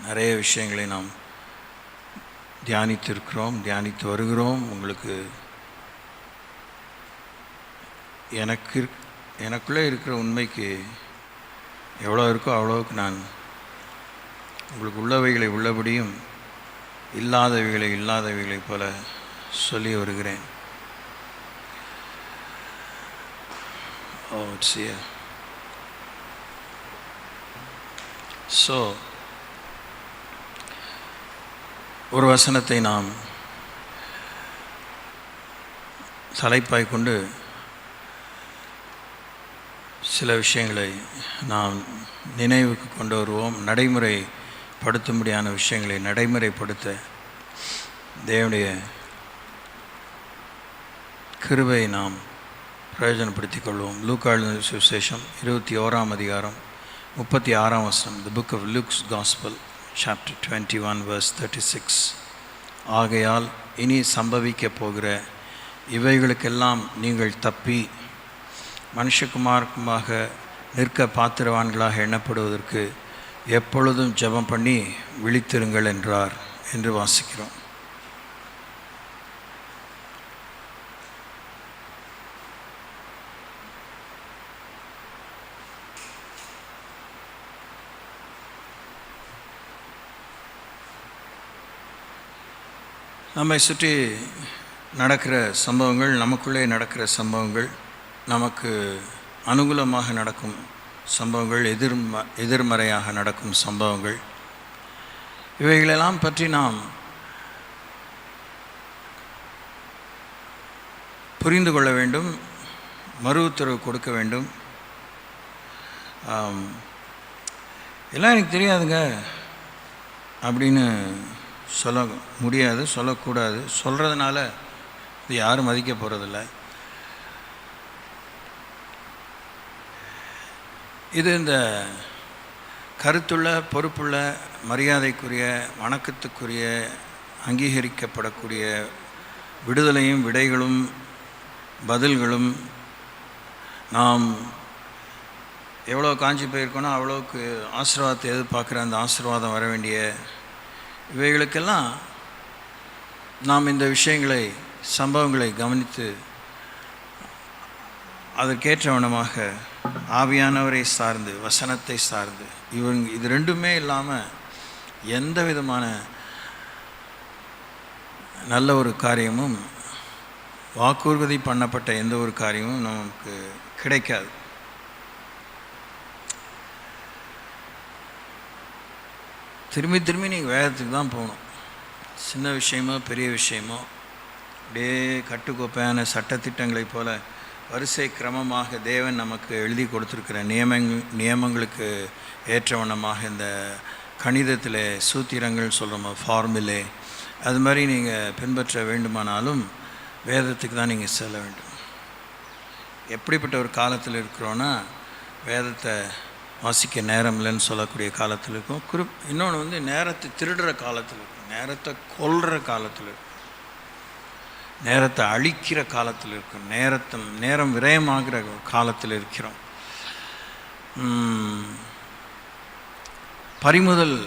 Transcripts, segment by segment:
நிறைய விஷயங்களை நாம் தியானித்து வருகிறோம். உங்களுக்கு எனக்குள்ளே இருக்கிற உண்மைக்கு எவ்வளோ இருக்கோ அவ்வளோவுக்கு நான் உங்களுக்கு உள்ளவைகளை உள்ளபடியும் இல்லாதவைகளைப் போல சொல்லி வருகிறேன். ஸோ ஒரு வசனத்தை நாம் தலைப்பாய் கொண்டு சில விஷயங்களை நாம் நினைவுக்கு கொண்டு வருவோம். நடைமுறைப்படுத்தும்படியான விஷயங்களை நடைமுறைப்படுத்த தேவனுடைய கிருபை நாம் பிரயோஜனப்படுத்திக் கொள்வோம். லூக்கா எழுதின சுவிசேஷம் 21ஆம் அதிகாரம் 36ஆம் வசனம். The book of Luke's gospel chapter 21 verse 36. ஆகையால் இனி சம்பவிக்கப் போகிற இவைகளுக்கெல்லாம் நீங்கள் தப்பி மனுஷகுமாரமாக நிற்க பாத்திரவான்களாக எண்ணப்படுவதற்கு எப்பொழுதும் ஜெபம் பண்ணி விழித்திருங்கள் என்றார் என்று வாசிக்கிறோம். நம்மை சுற்றி நடக்கிற சம்பவங்கள், நமக்குள்ளே நடக்கிற சம்பவங்கள், நமக்கு அனுகூலமாக நடக்கும் சம்பவங்கள், எதிர்மறையாக நடக்கும் சம்பவங்கள், இவைகளெல்லாம் பற்றி நாம் புரிந்து கொள்ள வேண்டும், மறு உத்தரவு கொடுக்க வேண்டும். எல்லாம் எனக்கு தெரியாதுங்க அப்படின்னு சொல்ல முடியாது, சொல்லக்கூடாது. சொல்கிறதுனால இது யாரும் மதிக்க போகிறதில்ல. இது இந்த கருத்துள்ள, பொறுப்புள்ள, மரியாதைக்குரிய, வணக்கத்துக்குரிய, அங்கீகரிக்கப்படக்கூடிய விடுதலையும் விடைகளும் பதில்களும் நாம் எவ்வளோ காஞ்சி போயிருக்கோனோ அவ்வளோக்கு ஆசீர்வாதத்தை எதிர்பார்க்குற அந்த ஆசீர்வாதம் வர வேண்டிய இவைகளுக்கெல்லாம் நாம் இந்த விஷயங்களை, சம்பவங்களை கவனித்து அதற்கேற்றவனமாக ஆவியானவரை சார்ந்து, வசனத்தை சார்ந்து, இது ரெண்டுமே இல்லாமல் எந்த விதமான நல்ல ஒரு காரியமும், வாக்குறுதி பண்ணப்பட்ட எந்த ஒரு காரியமும் நமக்கு கிடைக்காது. திரும்பி திரும்பி நீங்கள் வேதத்துக்கு தான் போகணும். சின்ன விஷயமோ பெரிய விஷயமோ அப்படியே கட்டுக்கோப்பையான சட்டத்திட்டங்களைப் போல வரிசை கிரமமாக தேவன் நமக்கு எழுதி கொடுத்துருக்கிற நியமங்களுக்கு ஏற்றவண்ணமாக இந்த கணிதத்தில் சூத்திரங்கள் சொல்கிறோமோ, ஃபார்முலே, அது மாதிரி நீங்கள் பின்பற்ற வேண்டுமானாலும் வேதத்துக்கு தான் நீங்கள் செல்ல வேண்டும். எப்படிப்பட்ட ஒரு காலத்தில் இருக்கிறோன்னா, வேதத்தை வாசிக்க நேரம் இல்லைன்னு சொல்லக்கூடிய காலத்தில் இருக்கும். இன்னொன்று நேரத்தை திருடுற காலத்தில் இருக்கும், நேரத்தை கொல்ற காலத்தில் இருக்கும், நேரத்தை அழிக்கிற காலத்தில் இருக்கும், நேரம் விரயமாகிற காலத்தில் இருக்கிறோம். பறிமுதல்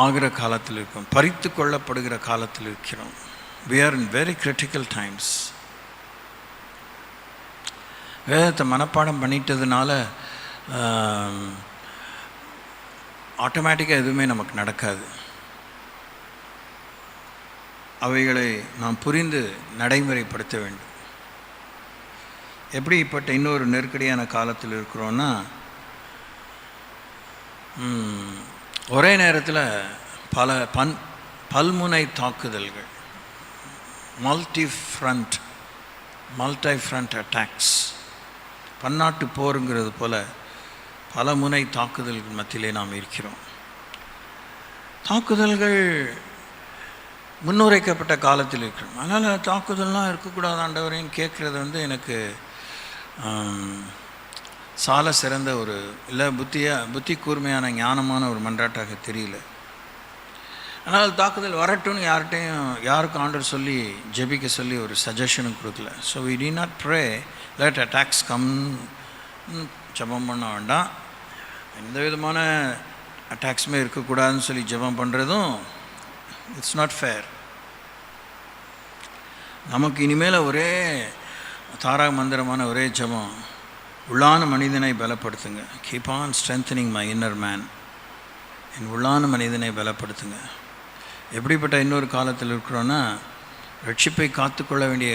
ஆகிற காலத்தில் இருக்கும், பறித்து கொள்ளப்படுகிற காலத்தில் இருக்கிறோம். We are in very critical times. வேதத்தை மனப்பாடம் பண்ணிட்டதுனால ஆட்டோமேட்டிக்காக எதுவுமே நமக்கு நடக்காது. அவைகளை நாம் புரிந்து நடைமுறைப்படுத்த வேண்டும். எப்படிப்பட்ட இன்னொரு நெருக்கடியான காலத்தில் இருக்கிறோன்னா, ஒரே நேரத்தில் பல பல்முனை தாக்குதல்கள், மல்டி ஃப்ரண்ட் அட்டாக்ஸ், பன்னாட்டு போருங்கிறது போல் பல முனை தாக்குதல்கள் மத்தியிலே நாம் இருக்கிறோம். தாக்குதல்கள் முன்னுரைக்கப்பட்ட காலத்தில் இருக்கிறோம். அதனால் தாக்குதல்லாம் இருக்கக்கூடாது ஆண்டவரேன்னு கேட்குறது எனக்கு சால சிறந்த ஒரு இல்லை புத்தி கூர்மையான ஞானமான ஒரு மன்றாட்டாக தெரியல. ஆனால் தாக்குதல் வரட்டும்னு யாருக்கும் ஆண்டவர் சொல்லி ஜெபிக்க சொல்லி ஒரு சஜஷனும் கொடுக்கல. So we do not pray let attacks come, ஜெபம் பண்ண வேண்டாம். எந்த விதமான அட்டாக்ஸுமே இருக்கக்கூடாதுன்னு சொல்லி ஜெபம் பண்ணுறதும் இட்ஸ் நாட் ஃபேர். நமக்கு இனிமேல் ஒரே தாரக மந்திரமான ஒரே ஜெபம், உள்ளான மனிதனை பலப்படுத்துங்க. Keep on strengthening my inner man. என் உள்ளான மனிதனை பலப்படுத்துங்க. எப்படிப்பட்ட இன்னொரு காலத்தில் இருக்கிறோன்னா, ரட்சிப்பை காத்துக்கொள்ள வேண்டிய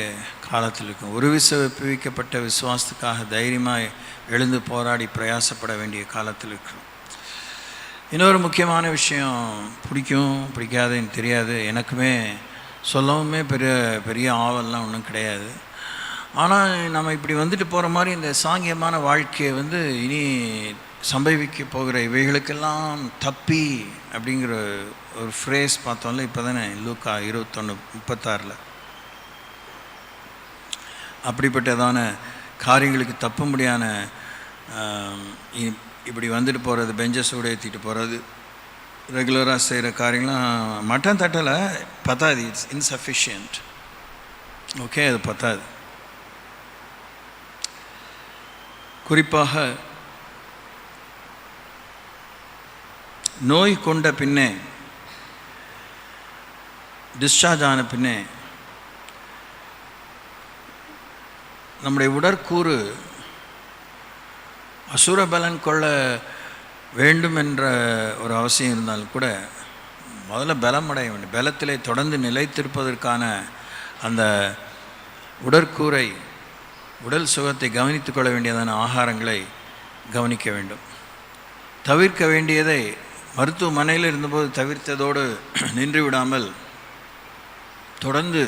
காலத்தில் இருக்கும். ஒரு ஒப்புவிக்கப்பட்ட விசுவாசத்துக்காக தைரியமாக எழுந்து போராடி பிரயாசப்பட வேண்டிய காலத்தில் இருக்கிறோம். இன்னொரு முக்கியமான விஷயம், பிடிக்காதுன்னு தெரியாது, எனக்குமே சொல்லவுமே பெரிய ஆவல்லாம் ஒன்றும் கிடையாது. ஆனால் நம்ம இப்படி வந்துட்டு போகிற மாதிரி இந்த சாங்கியமான வாழ்க்கையை இனி சம்பவிக்க போகிற இவைகளுக்கெல்லாம் தப்பி அப்படிங்கிற ஒரு ஃப்ரேஸ் பார்த்தோம்ல. இப்போ தானே லூக்கா 21:36 அப்படிப்பட்டதான காரியங்களுக்கு தப்பும்படியான இப்படி வந்துட்டு போகிறது, பெஞ்சஸோடு ஏற்றிட்டு போகிறது, ரெகுலராக செய்கிற காரியங்களாம் மட்டன் தட்டலை பத்தாது. It's insufficient. ஓகே, அது பத்தாது. குறிப்பாக நோய் கொண்ட பின்னே, டிஸ்சார்ஜ் ஆன பின்னே நம்முடைய உடற்கூறு அசுரபலன் கொள்ள வேண்டும் என்ற ஒரு அவசியம் இருந்தாலும் கூட முதல்ல பலம் அடைய வேண்டும். பலத்திலே தொடர்ந்து நிலைத்திருப்பதற்கான அந்த உடற்கூரை, உடல் சுகத்தை கவனித்து கொள்ள வேண்டியதான ஆகாரங்களை கவனிக்க வேண்டும். தவிர்க்க வேண்டியதை மருத்துவமனையில் இருந்தபோது தவிர்த்ததோடு நின்று விடாமல் தொடர்ந்து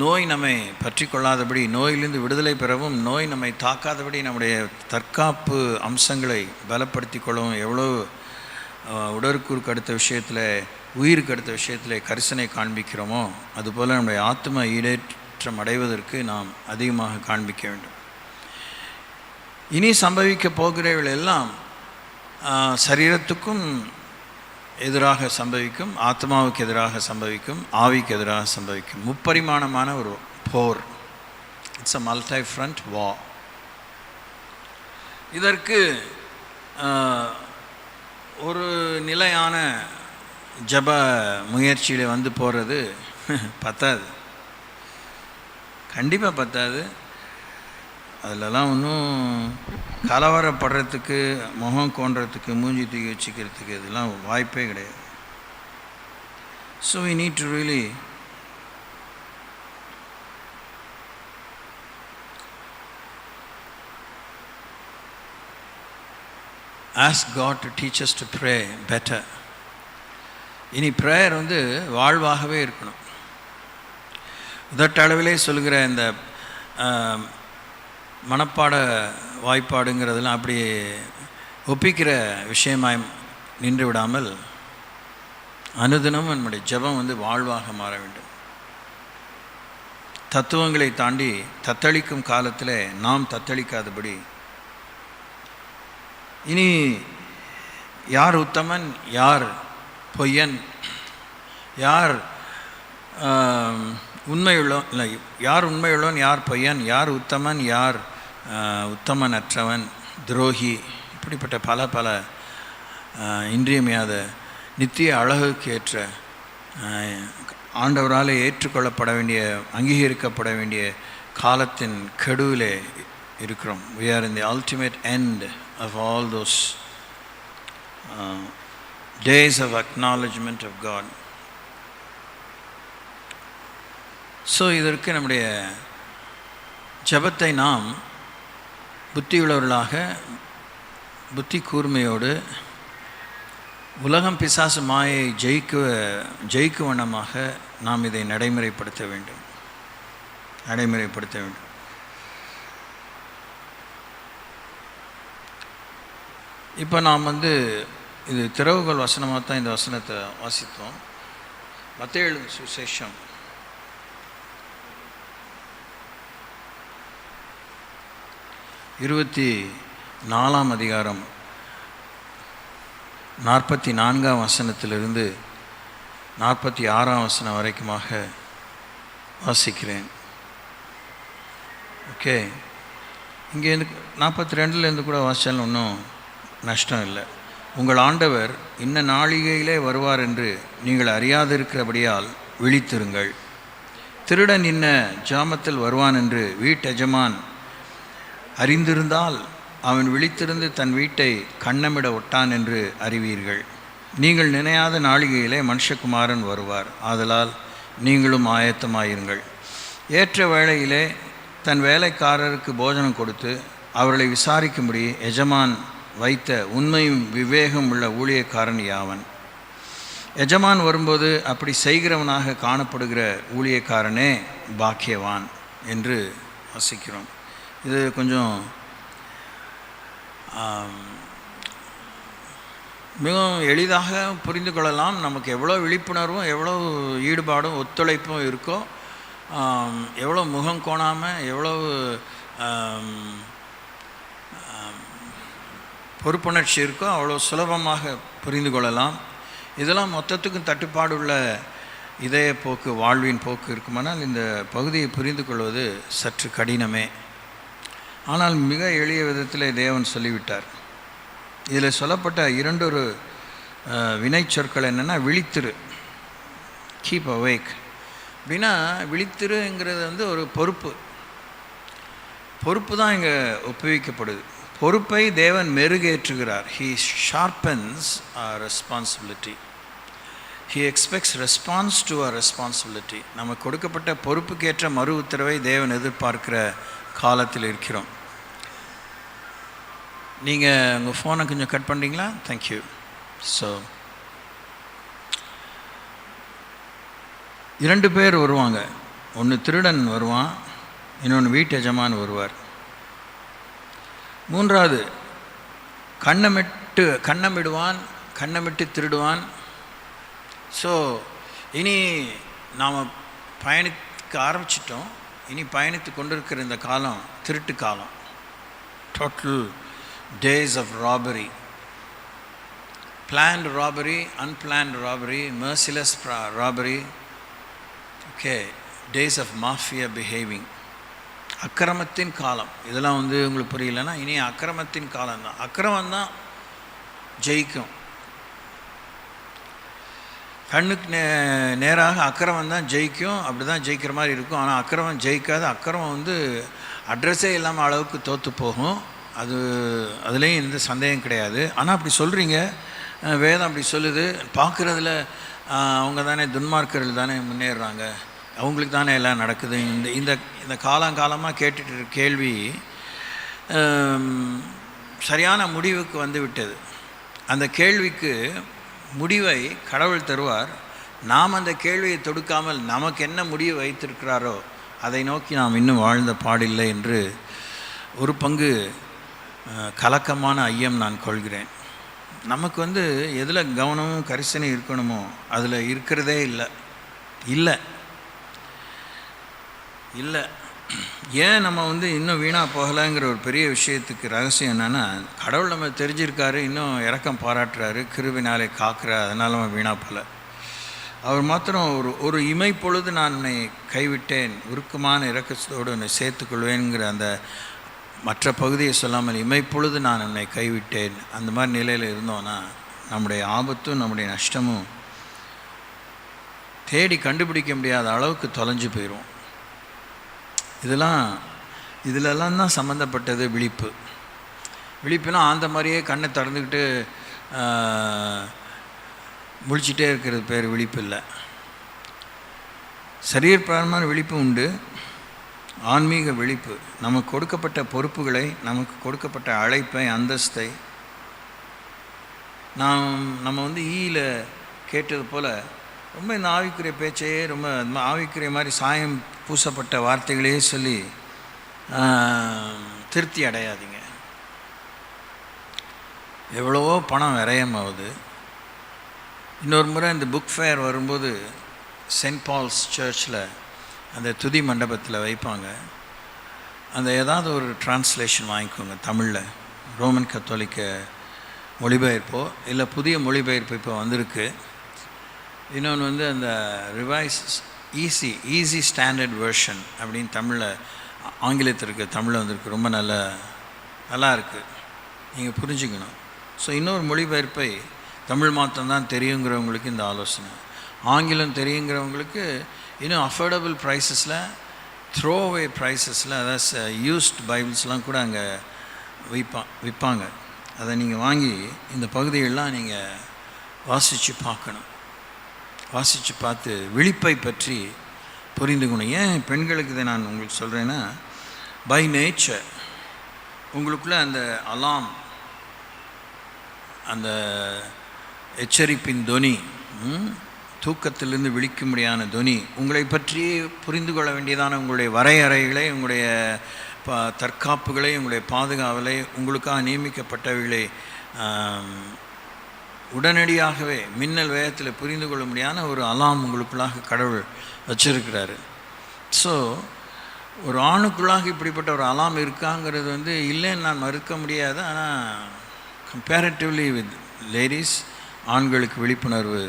நோய் நம்மை பற்றி கொள்ளாதபடி, நோயிலிருந்து விடுதலை பெறவும், நோய் நம்மை தாக்காதபடி நம்முடைய தற்காப்பு அம்சங்களை பலப்படுத்தி கொள்ளவும் எவ்வளோ உடற்கூறுக்கு அடுத்த விஷயத்தில், உயிருக்கு அடுத்த விஷயத்தில் கரிசனை காண்பிக்கிறோமோ, அதுபோல் நம்முடைய ஆத்ம ஈடேற்றம் அடைவதற்கு நாம் அதிகமாக காண்பிக்க வேண்டும். இனி சம்பவிக்க போகிறவர்கள் எல்லாம் சரீரத்துக்கும் எதிராக சம்பவிக்கும், ஆத்மாவுக்கு எதிராக சம்பவிக்கும், ஆவிக்கு எதிராக சம்பவிக்கும். முப்பரிமாணமான ஒரு போர். இட்ஸ் அ மல்டி ஃப்ரண்ட் வார். இதற்கு ஒரு நிலையான ஜப முயற்சியில் போகிறது பத்தாது, கண்டிப்பாக பத்தாது. அதிலெல்லாம் ஒன்றும் கலவரப்படுறதுக்கு, முகம் கோன்றதுக்கு, மூஞ்சி தூக்கி வச்சுக்கிறதுக்கு இதெல்லாம் வாய்ப்பே கிடையாது. So we need to really ask God to teach us to pray better. இனி ப்ரேயர் வாழ்வாகவே இருக்கணும். உதட்டளவிலே சொல்கிற இந்த மனப்பாட வாய்ப்பாடுங்கிறதெல்லாம் அப்படி ஒப்பிக்கிற விஷயமாய் நின்று விடாமல் அனுதினம் நம்முடைய ஜெபம் வாழ்வாக மாற வேண்டும். தத்துவங்களை தாண்டி தத்தளிக்கும் காலத்தில் நாம் தத்தளிக்காதபடி, இனி யார் உத்தமன், யார் பொய்யன், யார் உண்மையுள்ளவன், இல்லை யார் உண்மையுள்ளவன், யார் பொய்யன், யார் உத்தமன், யார் உத்தமன் அற்றவன், துரோகி, இப்படிப்பட்ட பல இன்றியமையாத நித்திய அழகுக்கு ஏற்ற ஆண்டவரால் ஏற்றுக்கொள்ளப்பட வேண்டிய, அங்கீகரிக்கப்பட வேண்டிய காலத்தின் கெடுவிலே இருக்கிறோம். We are in the ultimate end of all those days of acknowledgement of God. So இதற்கு நம்முடைய ஜெபத்தை நாம் புத்தியுள்ளவர்களாக, புத்தி கூர்மையோடு, உலகம் பிசாசு மாயை ஜெயிக்கும் வண்ணமாக நாம் இதை நடைமுறைப்படுத்த வேண்டும். இப்போ நாம் இது திறவுகோல் வசனமாக தான் இந்த வசனத்தை வாசித்தோம். மத்தேயு எழுதின சுவிசேஷம் 24ஆம் அதிகாரம் 44ஆம் வசனத்திலிருந்து 46ஆம் வசனம் வரைக்குமாக வாசிக்கிறேன். ஓகே, இங்கேருந்து 42லேருந்து கூட வாசித்தாலும் ஒன்றும் நஷ்டம் இல்லை. உங்கள் ஆண்டவர் இன்ன நாளிகையிலே வருவார் என்று நீங்கள் அறியாதிருக்கிறபடியால் விழித்திருங்கள். திருடன் இன்ன ஜாமத்தில் வருவான் என்று வீட்டெஜமான் அறிந்திருந்தால் அவன் விழித்திருந்து தன் வீட்டை கண்ணமிட ஒட்டான் என்று அறிவீர்கள். நீங்கள் நினையாத நாளிகையிலே மனுஷகுமாரன் வருவார். ஆதலால் நீங்களும் ஆயத்தமாயிருங்கள். ஏற்ற வேளையிலே தன் வேலைக்காரருக்கு போஜனம் கொடுத்து அவர்களை விசாரிக்கும்படி எஜமான் வைத்த உண்மையும் விவேகம் உள்ள ஊழியக்காரன் யாவன்? எஜமான் வரும்போது அப்படி செய்கிறவனாக காணப்படுகிற ஊழியக்காரனே பாக்கியவான் என்று வாசிக்கிறோம். இது கொஞ்சம் மிகவும் எளிதாக புரிந்து கொள்ளலாம். நமக்கு எவ்வளோ விழிப்புணர்வும் எவ்வளோ ஈடுபாடும் ஒத்துழைப்பும் இருக்கோ, எவ்வளோ முகம் கோணாமல் எவ்வளோ பொறுப்புணர்ச்சி இருக்கோ அவ்வளோ சுலபமாக புரிந்து கொள்ளலாம். இதெல்லாம் மொத்தத்துக்கும் தட்டுப்பாடு உள்ள இதய போக்கு, வாழ்வின் போக்கு இருக்குமானால் இந்த பகுதியை புரிந்து கொள்வது சற்று கடினமே. ஆனால் மிக எளிய விதத்தில் தேவன் சொல்லிவிட்டார். இதில் சொல்லப்பட்ட இரண்டொரு வினை சொற்கள் என்னென்னா, விழித்திரு, கீப் அவேக். அப்படின்னா விழித்திருங்கிறது ஒரு பொறுப்பு தான் இங்கே ஒப்புவிக்கப்படுது. பொறுப்பை தேவன் மெருகேற்றுகிறார். He sharpens our responsibility. He expects response to our responsibility. நமக்கு கொடுக்கப்பட்ட பொறுப்புக்கேற்ற மறு உத்தரவை தேவன் எதிர்பார்க்கிற காலத்தில் இருக்கிறோம். நீங்கள் உங்கள் ஃபோனை கொஞ்சம் கட் பண்ணுறீங்களா? தேங்க்யூ. ஸோ 2 பேர் வருவாங்க. ஒன்று திருடன் வருவான், இன்னொன்று வீட்டு எஜமான் வருவார். 3வது கண்ணமிட்டு திருடுவான். ஸோ இனி நாம் பயணிக்க ஆரம்பிச்சிட்டோம். இனி பயணித்து கொண்டிருக்கிற இந்த காலம் திருட்டு காலம். Total days of robbery, planned robbery, unplanned robbery, merciless robbery, okay, days of mafia behaving. அக்கிரமத்தின் காலம். இதெல்லாம் உங்களுக்கு புரியலன்னா, இனி அக்கிரமத்தின் காலம்தான். அக்கிரமம் தான் ஜெயிக்கும். கண்ணுக்கு நேராக அக்கிரமம் தான் ஜெயிக்கும். அப்படி தான் ஜெயிக்கிற மாதிரி இருக்கும். ஆனால் அக்கிரமம் ஜெயிக்காது. அக்கிரமம் அட்ரஸே இல்லாமல் அளவுக்கு தோற்று போகும். அதுலேயும் எந்த சந்தேகம் கிடையாது. ஆனால் அப்படி சொல்கிறீங்க, வேதம் அப்படி சொல்லுது. பார்க்குறதுல அவங்க தானே துன்மார்க்கர்கள் தானே முன்னேறுறாங்க, அவங்களுக்கு தானே எல்லாம் நடக்குது. இந்த காலங்காலமாக கேட்டுட்டு கேள்வி சரியான முடிவுக்கு வந்து விட்டது. அந்த கேள்விக்கு முடிவை கடவுள் தருவார். நாம் அந்த கேள்வியை தொடுக்காமல் நமக்கு என்ன முடிவு வைத்திருக்கிறாரோ அதை நோக்கி நாம் இன்னும் வாழ்ந்த பாடில்லை என்று ஒரு பங்கு கலக்கமான ஐயம் நான் கொள்கிறேன். நமக்கு எதில் கவனமும் கரிசனை இருக்கணுமோ அதில் இருக்கிறதே இல்லை. ஏன் நம்ம இன்னும் வீணாக போகலைங்கிற ஒரு பெரிய விஷயத்துக்கு ரகசியம் என்னென்னா, கடவுள் நம்ம தெரிஞ்சிருக்காரு, இன்னும் இரக்கம் பாராட்டுறாரு, கிருபினாலே காக்கிறார், அதனால் நம்ம வீணாக போகல. அவர் மாத்திரம் ஒரு இமைப்பொழுது நான் உன்னை கைவிட்டேன், உருக்கமான இரக்கத்தோடு உன்னை சேர்த்துக்கொள்வேங்கிற அந்த மற்ற பகுதியை சொல்லாமல் இமைப்பொழுது நான் உன்னை கைவிட்டேன், அந்த மாதிரி நிலையில் இருந்தோன்னா நம்முடைய ஆபத்தும் நம்முடைய நஷ்டமும் தேடி கண்டுபிடிக்க முடியாத அளவுக்கு தொலைஞ்சு போயிடும். இதிலெல்லாம் தான் சம்மந்தப்பட்டது விழிப்புனா அந்த மாதிரியே கண்ணை திறந்துக்கிட்டு முழிச்சிட்டே இருக்கிறது பேர் விழிப்பு இல்லை. சரீரப்பிரகாரமான விழிப்பு உண்டு, ஆன்மீக விழிப்பு. நமக்கு கொடுக்கப்பட்ட பொறுப்புகளை, நமக்கு கொடுக்கப்பட்ட அழைப்பை, அந்தஸ்தை நம்ம ஈயில் கேட்டது போல் ரொம்ப இந்த ஆவிக்குரிய பேச்சையே ரொம்ப ஆவிக்குரிய மாதிரி சாயம் பூசப்பட்ட வார்த்தைகளையே சொல்லி திருப்தி அடையாதீங்க. எவ்வளவோ பணம் விரயமாகுது. இன்னொரு முறை இந்த புக் ஃபேர் வரும்போது சென்ட் பால்ஸ் சர்ச்சில் அந்த துதி மண்டபத்தில் வைப்பாங்க. அந்த ஏதாவது ஒரு டிரான்ஸ்லேஷன் வாங்கிக்கோங்க தமிழில், ரோமன் கத்தோலிக்க மொழிபெயர்ப்போ இல்லை புதிய மொழிபெயர்ப்பு இப்போ வந்திருக்கு. இன்னொன்று அந்த ரிவைஸ் ஈஸி ஸ்டாண்டர்ட் வெர்ஷன் அப்படின்னு தமிழில், ஆங்கிலத்தில் இருக்க தமிழில் வந்திருக்கு. ரொம்ப நல்லா இருக்குது, நீங்கள் புரிஞ்சுக்கணும். ஸோ இன்னொரு மொழிபெயர்ப்பை தமிழ் மாத்திரம்தான் தெரியுங்கிறவங்களுக்கு இந்த ஆலோசனை. ஆங்கிலம் தெரியுங்கிறவங்களுக்கு இன்னும் அஃபோர்டபுள் ப்ரைஸஸில், த்ரோ அவே ப்ரைஸஸில், அதாவது யூஸ்ட் பைபிள்ஸ்லாம் கூட அங்கே விற்பாங்க. அதை நீங்கள் வாங்கி இந்த பகுதிகளெலாம் நீங்கள் வாசித்து பார்க்கணும். வாசித்து பார்த்து விழிப்பை பற்றி புரிந்துக்கணும். ஏன் பெண்களுக்கு இதை நான் உங்களுக்கு சொல்கிறேன்னா, பை நேச்சர் உங்களுக்குள்ளே அந்த அலாம், அந்த எச்சரிப்பின் தொனி, தூக்கத்திலிருந்து விழிக்கும்படியான தொனி, உங்களை பற்றி புரிந்து கொள்ள வேண்டியதான உங்களுடைய வரையறைகளை, உங்களுடைய தற்காப்புகளை, உங்களுடைய பாதுகாவலை, உங்களுக்காக நியமிக்கப்பட்டவைகளை உடனடியாகவே மின்னல் வேகத்தில் புரிந்து கொள்ள முடியாத ஒரு அலாம் உங்களுக்குள்ளாக கடவுள் வச்சிருக்கிறாரு. ஸோ ஒரு ஆணுக்குள்ளாக இப்படிப்பட்ட ஒரு அலாம் இருக்காங்கிறது இல்லைன்னு நான் மறுக்க முடியாது. ஆனால் கம்பேரிட்டிவ்லி வித் லேடிஸ், ஆண்களுக்கு விழிப்புணர்வு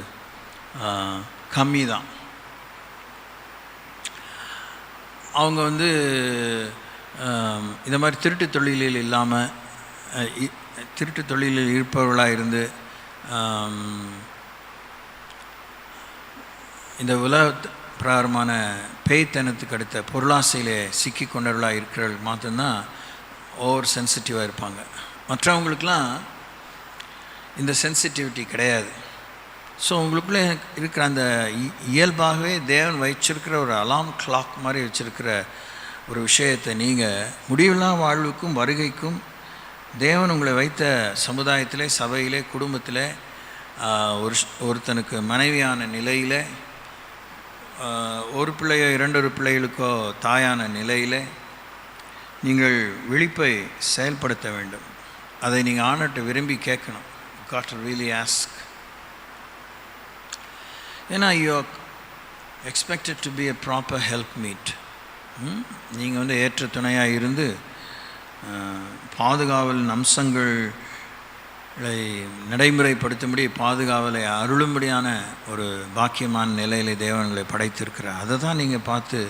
கம்மி தான். அவங்க இந்த மாதிரி திருட்டு தொழிலில் இல்லாமல், திருட்டு தொழிலில் இருப்பவர்களாக இருந்து இந்த உலக பிரகாரமான பேய்த்தனத்துக்கு அடுத்த பொருளாசையில் சிக்கி கொண்டவர்களாக இருக்கிறவர்கள் மாத்திரம்தான் ஓவர் சென்சிட்டிவாக இருப்பாங்க. மற்றவங்களுக்கெலாம் இந்த சென்சிட்டிவிட்டி கிடையாது. ஸோ உங்களுக்குள்ளே இருக்கிற அந்த இயல்பாகவே தேவன் வச்சிருக்கிற ஒரு அலாம் கிளாக் மாதிரி வச்சுருக்கிற ஒரு விஷயத்தை நீங்கள் முடிவில்லா வாழ்வுக்கும் வருகைக்கும் தேவன் உங்களை வைத்த சமுதாயத்திலே, சபையிலே, குடும்பத்தில், ஒருத்தனுக்கு மனைவியான நிலையில், ஒரு பிள்ளையோ 2 பிள்ளைகளுக்கோ தாயான நிலையில் நீங்கள் விழிப்பை செயல்படுத்த வேண்டும். அதை நீங்கள் ஆண்டவர்கிட்ட விரும்பி கேட்கணும். got to really ask. ஏன்னா you are expected to be a proper helpmeet. நீங்கள் ஏற்ற துணையாக இருந்து பாதுகாவலின் அம்சங்களை நடைமுறைப்படுத்தும்படி பாதுகாவலை அருளும்படியான ஒரு பாக்கியமான நிலையில் தேவன்களை படைத்திருக்கிறார். அதை தான் நீங்கள் பார்த்து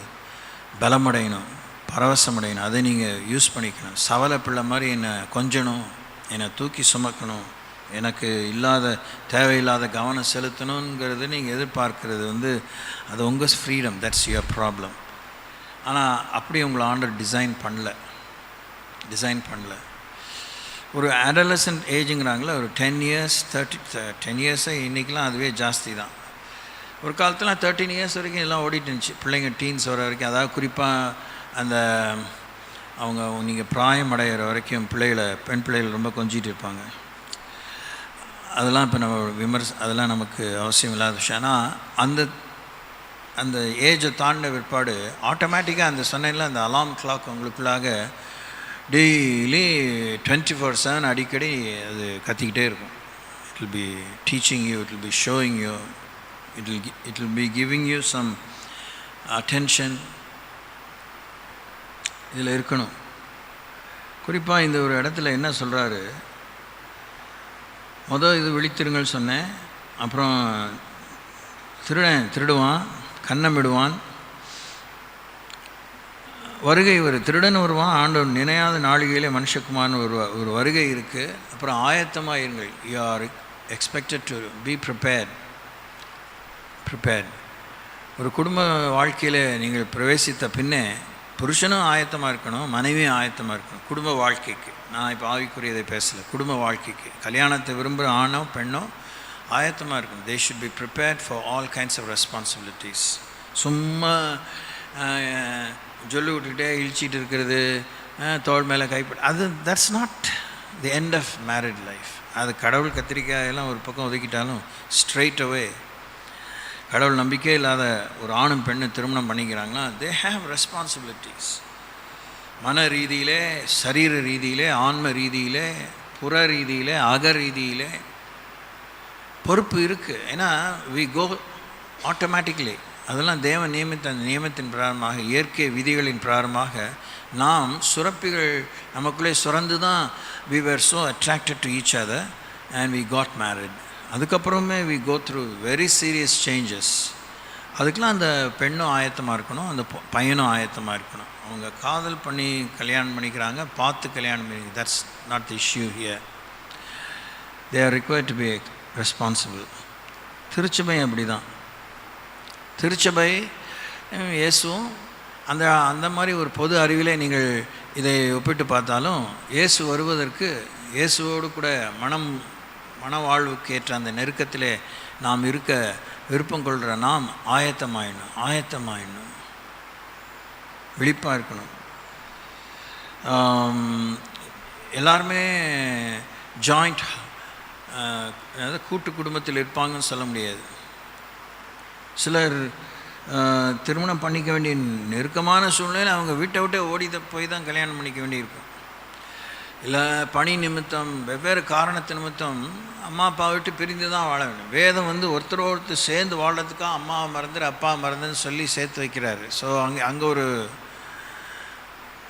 பலமடையணும், பரவசமடையணும். அதை நீங்கள் யூஸ் பண்ணிக்கணும். சவலை பிள்ளை மாதிரி என்னை கொஞ்சணும், என்னை தூக்கி சுமக்கணும், எனக்கு தேவையில்லாத கவனம் செலுத்தணுங்கிறது நீங்கள் எதிர்பார்க்கறது அது உங்கள் ஃப்ரீடம், தட்ஸ் யுவர் ப்ராப்ளம். ஆனால் அப்படி உங்களை ஆண்டவர் டிசைன் பண்ணல. ஒரு அடலசன்ட் ஏஜுங்கிறாங்களே, ஒரு 10 years 10 years இன்றைக்கெலாம் அதுவே ஜாஸ்தி தான். ஒரு காலத்தில் 13 years வரைக்கும் எல்லாம் ஓடிட்டு இருந்துச்சு. பிள்ளைங்க டீன்ஸ் வர வரைக்கும், அதாவது குறிப்பாக அந்த அவங்க நீங்கள் பிராயம் அடைகிற வரைக்கும் பெண் பிள்ளைகள் ரொம்ப கொஞ்சிட்டு இருப்பாங்க. அதெல்லாம் இப்போ நம்ம அதெல்லாம் நமக்கு அவசியம் இல்லாத விஷயம். ஆனால் அந்த ஏஜை தாண்டின பிற்பாடு ஆட்டோமேட்டிக்காக அந்த சொன்னேன்ல, அந்த அலாம் கிளாக் உங்களுக்குள்ளாக டெய்லி 24/7 அடிக்கடி அது கத்திக்கிட்டே இருக்கும். It will be teaching you, it will be showing you, it will be giving you some attention. இதில் இருக்கணும். குறிப்பாக இந்த ஒரு இடத்துல என்ன சொல்கிறாரு, இது விழித்திருங்கள் சொன்னேன். அப்புறம் திருடுவான், கன்னமிடுவான், வருகை திருடன் வருவான். ஆண்டவர் நினையாத நாளிகையிலே மனுஷகுமாரன் ஒரு வருகை இருக்குது. அப்புறம் ஆயத்தமாக இருங்கள். You are expected to be prepared. ஒரு குடும்ப வாழ்க்கையில் நீங்கள் பிரவேசித்த பின்னே புருஷனும் ஆயத்தமாக இருக்கணும், மனைவியும் ஆயத்தமாக இருக்கணும். குடும்ப வாழ்க்கைக்கு நான் இப்போ ஆவிக்குரியதை பேசலை, குடும்ப வாழ்க்கைக்கு கல்யாணத்தை விரும்புகிற ஆணோ பெண்ணோ ஆயத்தமாக இருக்கணும். They should be prepared for all kinds of responsibilities. சும்மா சொல்லி விட்டுக்கிட்டே இழிச்சிட்டு இருக்கிறது, தோள் மேலே கைப்பட, that's not the end of married life. அது கடவுள் கத்திரிக்காயெல்லாம் ஒரு பக்கம் ஒதுக்கிட்டாலும் ஸ்ட்ரெயிட் அவே கடவுள் நம்பிக்கை இல்லாத ஒரு ஆணும் பெண்ணும் திருமணம் பண்ணிக்கிறாங்கன்னா தே ஹேவ் ரெஸ்பான்சிபிலிட்டிஸ். மன ரீதியிலே, சரீர ரீதியிலே, ஆன்ம ரீதியிலே, புற ரீதியிலே, அக ரீதியிலே பொறுப்பு இருக்குது. ஏன்னா வி கோ ஆட்டோமேட்டிக்லி. அதெல்லாம் தேவன் நியமத்தின் பிராரமாக, இயற்கை விதிகளின் பிராரமாக நாம் சுரப்பிகள் நமக்குள்ளே சுரந்து தான் we were so attracted to each other and we got married. அதுக்கப்புறமே we go through very serious changes. அதுக்கெலாம் அந்த பெண்ணும் ஆயத்தமாக இருக்கணும், அந்த பையனும் ஆயத்தமாக இருக்கணும். அவங்க காதல் பண்ணி கல்யாணம் பண்ணிக்கிறாங்க, பார்த்து கல்யாணம் பண்ணி, that's not the issue here. they are required to be responsible. திருச்சபை அப்படி தான். திருச்சபை இயேசுவும் அந்த மாதிரி ஒரு பொது அறிவிலே நீங்கள் இதை ஒப்பிட்டு பார்த்தாலும், இயேசு வருவதற்கு இயேசுவோடு கூட மனவாழ்வுக்கு ஏற்ற அந்த நெருக்கத்திலே நாம் இருக்க விருப்பம் கொள்கிற நாம் ஆயத்தமாயிடணும், விழிப்பாக இருக்கணும். எல்லாருமே ஜாயிண்ட், அதாவது கூட்டு குடும்பத்தில் இருப்பாங்கன்னு சொல்ல முடியாது. சிலர் திருமணம் பண்ணிக்க வேண்டிய நெருக்கமான சூழ்நிலையில் அவங்க வீட்டை விட்டு ஓடி போய் தான் கல்யாணம் பண்ணிக்க வேண்டியிருக்கும். இல்லை பணி நிமித்தம், வெவ்வேறு காரணத்து நிமித்தம் அம்மா அப்பா விட்டு பிரிந்து தான் வாழ வேண்டும். வேதம் வந்து ஒருத்தர் சேர்ந்து வாழ்கிறதுக்காக அம்மாவை மறந்துடு அப்பா மறந்துன்னு சொல்லி சேர்த்து வைக்கிறாரு. ஸோ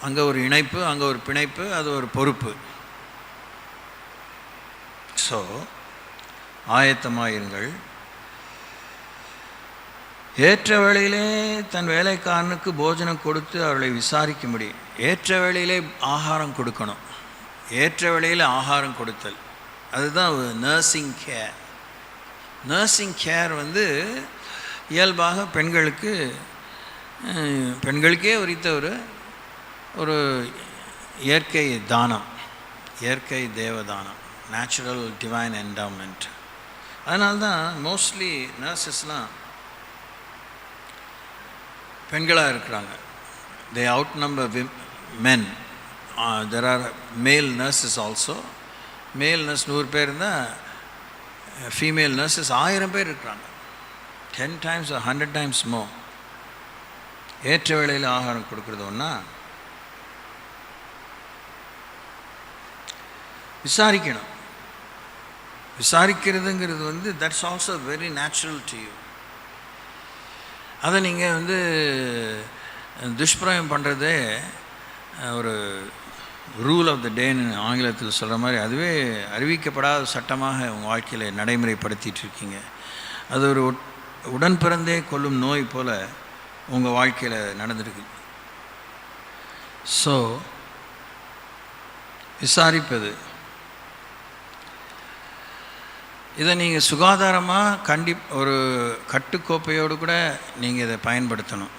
அங்கே ஒரு இணைப்பு, அங்கே ஒரு பிணைப்பு, அது ஒரு பொறுப்பு. ஸோ ஆயத்தமாயிருங்கள். ஏற்ற வேளையிலே தன் வேலைக்காரனுக்கு போஜனம் கொடுத்து அவர்களை விசாரிக்கும்படி, ஏற்ற வேளையிலே ஆகாரம் கொடுக்கணும். ஏற்ற வேளையில் ஆகாரம் கொடுத்தல், அதுதான் நர்சிங் கேர். நர்சிங் கேர் வந்து இயல்பாக பெண்களுக்கே உரித்த ஒரு இயற்கை தானம், இயற்கை தேவதானம், நேச்சுரல் டிவைன் என்டவுமெண்ட். அதனால்தான் மோஸ்ட்லி நர்சஸ்லாம் பெண்களாக இருக்கிறாங்க. they outnumber men. There are male nurses also. மேல் நர்ஸ் 100 பேர் இருந்தால் ஃபீமேல் நர்சஸ் 1000 பேர் இருக்கிறாங்க. 10 times or 100 times more. ஏற்ற வேளையில் ஆகாரம் கொடுக்குறது ஒன்றா, விசாரிக்கணும். விசாரிக்கிறதுங்கிறது வந்து that's also very natural to you. அதை நீங்கள் வந்து துஷ்பிரயோகம் பண்ணுறதே ஒரு ரூல் ஆஃப் த டேன்னு ஆங்கிலத்தில் சொல்கிற மாதிரி, அதுவே அறிவிக்கப்படாத சட்டமாக உங்கள் வாழ்க்கையில் நடைமுறைப்படுத்திகிட்டு இருக்கீங்க. அது ஒரு உடன் பிறந்தே கொல்லும் நோய் போல் உங்கள் வாழ்க்கையில் நடந்திருக்கு. ஸோ விசாரிப்பது, இதை நீங்கள் சுகாதாரமாக ஒரு கட்டுக்கோப்பையோடு கூட நீங்கள் இதை பயன்படுத்தணும்.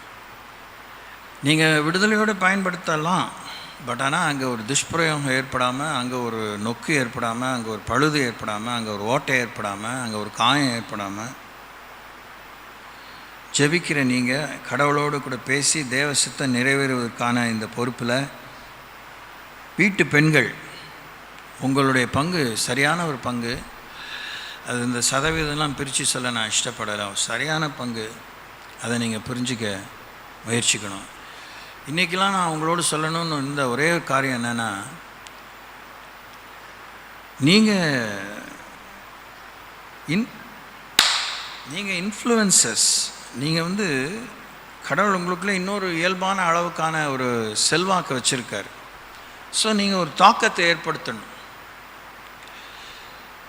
நீங்கள் விடுதலையோடு பயன்படுத்தலாம். பட் ஆனால் அங்கே ஒரு துஷ்பிரயோகம் ஏற்படாமல், அங்கே ஒரு நொக்கு ஏற்படாமல், அங்கே ஒரு பழுது ஏற்படாமல், அங்கே ஒரு ஓட்டை ஏற்படாமல், அங்கே ஒரு காயம் ஏற்படாமல், ஜெபிக்கிற நீங்கள் கடவுளோடு கூட பேசி தேவ சித்தம் நிறைவேறுவதற்கான இந்த பொறுப்பில் வீட்டு பெண்கள் உங்களுடைய பங்கு சரியான ஒரு பங்கு. அது இந்த சதவீதம்லாம் பிரித்து சொல்ல நான் இஷ்டப்படலை. சரியான பங்கு, அதை நீங்கள் புரிஞ்சிக்க முயற்சிக்கணும். இன்றைக்கெலாம் நான் உங்களோடு சொல்லணும்னு இந்த ஒரே ஒரு காரியம் என்னென்னா, நீங்கள் இன்ஃப்ளூயன்சஸ். நீங்கள் வந்து கடவுள் உங்களுக்குள்ளே இன்னொரு இயல்பான அளவுக்கான ஒரு செல்வாக்கு வச்சுருக்கார். ஸோ நீங்கள் ஒரு தாக்கத்தை ஏற்படுத்தணும்.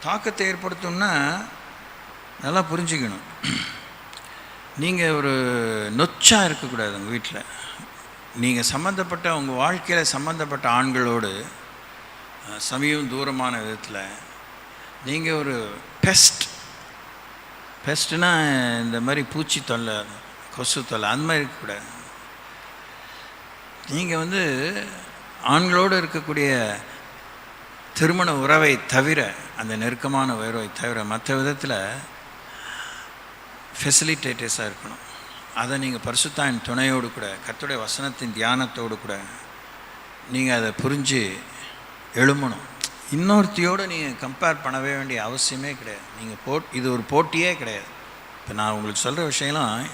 தாக்கத்தை ஏற்படுத்தணும்னா நல்லா புரிஞ்சுக்கணும். நீங்கள் ஒரு நொச்சாக இருக்கக்கூடாது உங்கள் வீட்டில். நீங்கள் சம்மந்தப்பட்ட உங்கள் வாழ்க்கையில் சம்மந்தப்பட்ட ஆண்களோடு சமீபம் தூரமான விதத்தில் நீங்கள் ஒரு பெஸ்ட்னா இந்த மாதிரி பூச்சி தொல்லை, கொசு தொல்லை, அந்த மாதிரி இருக்கக்கூடாது. நீங்கள் வந்து ஆண்களோடு இருக்கக்கூடிய திருமண உறவை தவிர, அந்த நெருக்கமான உறவை தவிர மற்ற விதத்தில் ஃபெசிலிட்டேட்டர்ஸாக இருக்கணும். அதை நீங்கள் பரிசுத்தாவின் துணையோடு கூட, கர்த்தருடைய வசனத்தின் தியானத்தோடு கூட நீங்கள் அதை புரிஞ்சு எழுமணும். இன்னொருத்தையோடு நீங்கள் கம்பேர் பண்ணவே வேண்டிய அவசியமே கிடையாது. நீங்கள் இது ஒரு போட்டியே கிடையாது. இப்போ நான் உங்களுக்கு சொல்கிற விஷயம்லாம்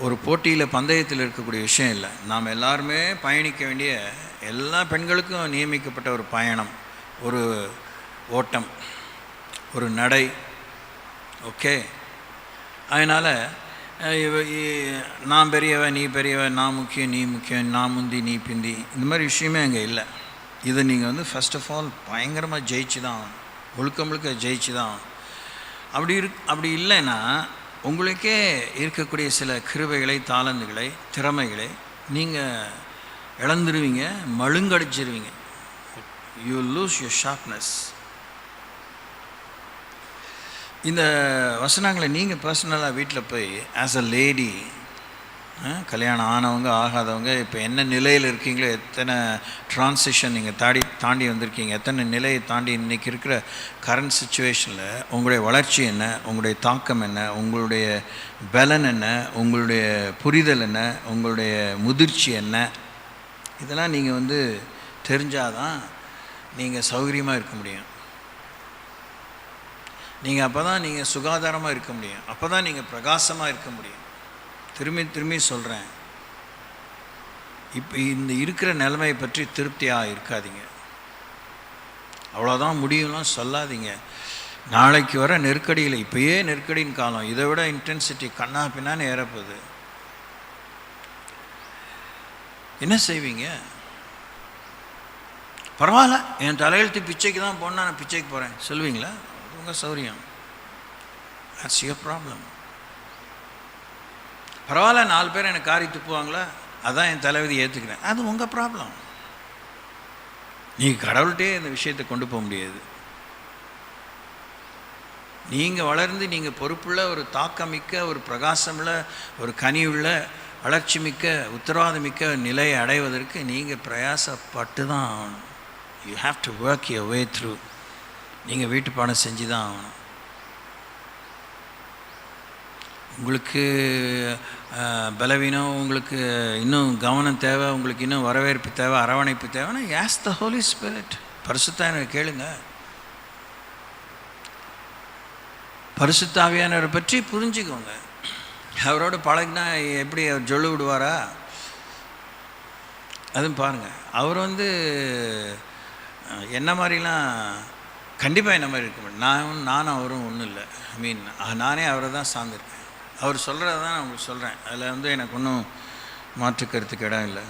ஒரு போட்டியில் பந்தயத்தில் இருக்கக்கூடிய விஷயம் இல்லை. நாம் எல்லாருமே பயணிக்க வேண்டிய, எல்லா பெண்களுக்கும் நியமிக்கப்பட்ட ஒரு பயணம், ஒரு ஓட்டம், ஒரு நடை. ஓகே, அதனால் நான் பெரியவன், நீ பெரியவன், நான் முக்கியம், நீ முக்கியம், நான் முந்தி, நீ பிந்தி, இந்த மாதிரி விஷயமே அங்கே இல்லை. இதை நீங்கள் வந்து ஃபஸ்ட் ஆஃப் ஆல் பயங்கரமாக ஜெயிச்சு தான், முழுக்க ஜெயிச்சு தான். அப்படி இல்லைன்னா உங்களுக்கே இருக்கக்கூடிய சில கிருபைகளை, தாளந்துகளை, திறமைகளை நீங்கள் இழந்துருவீங்க, மழுங்கடிச்சிருவீங்க. You lose your sharpness. இந்த வசனங்களை நீங்கள் பர்சனலாக வீட்டில் போய் ஆஸ் அ லேடி, கல்யாணம் ஆனவங்க ஆகாதவங்க இப்போ என்ன நிலையில் இருக்கீங்களோ, எத்தனை ட்ரான்சிஷன் நீங்கள் தாண்டி வந்திருக்கீங்க, எத்தனை நிலையை தாண்டி இன்றைக்கி இருக்கிற கரண்ட் சுச்சுவேஷனில் உங்களுடைய வளர்ச்சி என்ன, உங்களுடைய தாக்கம் என்ன, உங்களுடைய பலன் என்ன, உங்களுடைய புரிதல் என்ன, உங்களுடைய முதிர்ச்சி என்ன, இதெல்லாம் நீங்கள் தெரிஞ்சாதான் நீங்கள் சௌகரியமாக இருக்க முடியும். நீங்கள் அப்போ தான் நீங்கள் சுகாதாரமாக இருக்க முடியும். அப்போ தான் நீங்கள் பிரகாசமாக இருக்க முடியும். திரும்பி சொல்கிறேன், இப்போ இந்த இருக்கிற நிலைமையை பற்றி திருப்தியாக இருக்காதீங்க. அவ்வளோதான் முடியும்லாம் சொல்லாதீங்க. நாளைக்கு வர நெருக்கடியில், இப்போயே நெருக்கடியின் காலம், இதை விட இன்டென்சிட்டி கண்ணா பின்னான்னு ஏறப்போகுது. என்ன செய்வீங்க? பரவாயில்ல, என் தலையெழுத்து பிச்சைக்கு தான் போனால் நான் பிச்சைக்கு போகிறேன் சொல்லுவீங்களா? அது உங்கள் சௌரியம். That's your problem. பரவாயில்ல, 4 பேர் எனக்கு காரி துப்புவாங்களா, அதான் என் தலைவிதி ஏற்றுக்கிறேன், அது உங்கள் ப்ராப்ளம். நீங்கள் கடவுள்கிட்டே இந்த விஷயத்தை கொண்டு போக முடியாது. நீங்கள் வளர்ந்து நீங்கள் பொறுப்புள்ள ஒரு தாக்கமிக்க, ஒரு பிரகாசமுள்ள, ஒரு கனியுள்ள, வளர்ச்சி மிக்க, உத்தரவாதமிக்க நிலையை அடைவதற்கு நீங்கள் பிரயாசப்பட்டு தான் ஆகணும். You have to work your way through. நீங்கள் வீட்டு பாடம் செஞ்சு தான் ஆகணும். உங்களுக்கு பலவீனம், உங்களுக்கு இன்னும் கவனம் தேவை, உங்களுக்கு இன்னும் வரவேற்பு தேவை, அரவணைப்பு தேவைன்னா ஆஸ்க் த ஹோலி ஸ்பிரிட். பரிசுத்த ஆவியானவரை கேளுங்க. பரிசுத்த ஆவியானவரை பற்றி புரிஞ்சுக்கோங்க. அவரோட பழகினா எப்படி அவர் சொல்லி விடுவாரா? அதுவும் பாருங்கள். அவர் என்ன மாதிரிலாம் கண்டிப்பாக என்ன மாதிரி இருக்க மாட்டேன். நானும் அவரும் ஒன்றும் இல்லை. நானே அவரை தான் சார்ந்திருக்கேன். அவர் சொல்கிறத தான் நான் உங்களுக்கு சொல்கிறேன். அதில் எனக்கு ஒன்றும் மாற்று கருத்துக்கு இடம் இல்லை.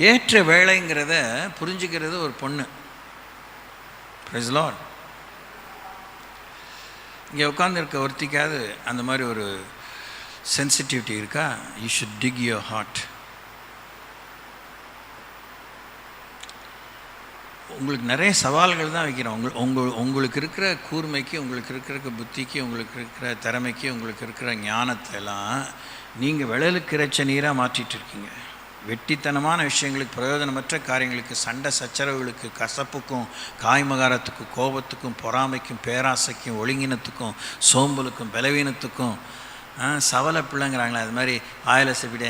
ஏற்ற வேலைங்கிறத புரிஞ்சுக்கிறது ஒரு பொண்ணு. Praise Lord. இங்கே உட்காந்துருக்க ஒருத்திக்காவது அந்த மாதிரி ஒரு சென்சிட்டிவிட்டி இருக்கா? You should dig your heart. உங்களுக்கு நிறைய சவால்கள் தான் வைக்கிறோம். உங்களுக்கு இருக்கிற கூர்மைக்கு, உங்களுக்கு இருக்கிற புத்திக்கு, உங்களுக்கு இருக்கிற திறமைக்கு, உங்களுக்கு இருக்கிற ஞானத்தையெல்லாம் நீங்கள் விழலுக்கு இறைச்ச நீராக மாற்றிட்டு இருக்கீங்க. வெட்டித்தனமான விஷயங்களுக்கு, பிரயோஜனமற்ற காரியங்களுக்கு, சண்டை சச்சரவுகளுக்கு, கசப்புக்கும், காய்மகாரத்துக்கும், கோபத்துக்கும், பொறாமைக்கும், பேராசைக்கும், ஒழுங்கினத்துக்கும், சோம்பலுக்கும், பலவீனத்துக்கும், சவலை பிள்ளைங்கிறாங்களே அது மாதிரி ஆயில செப்பிட,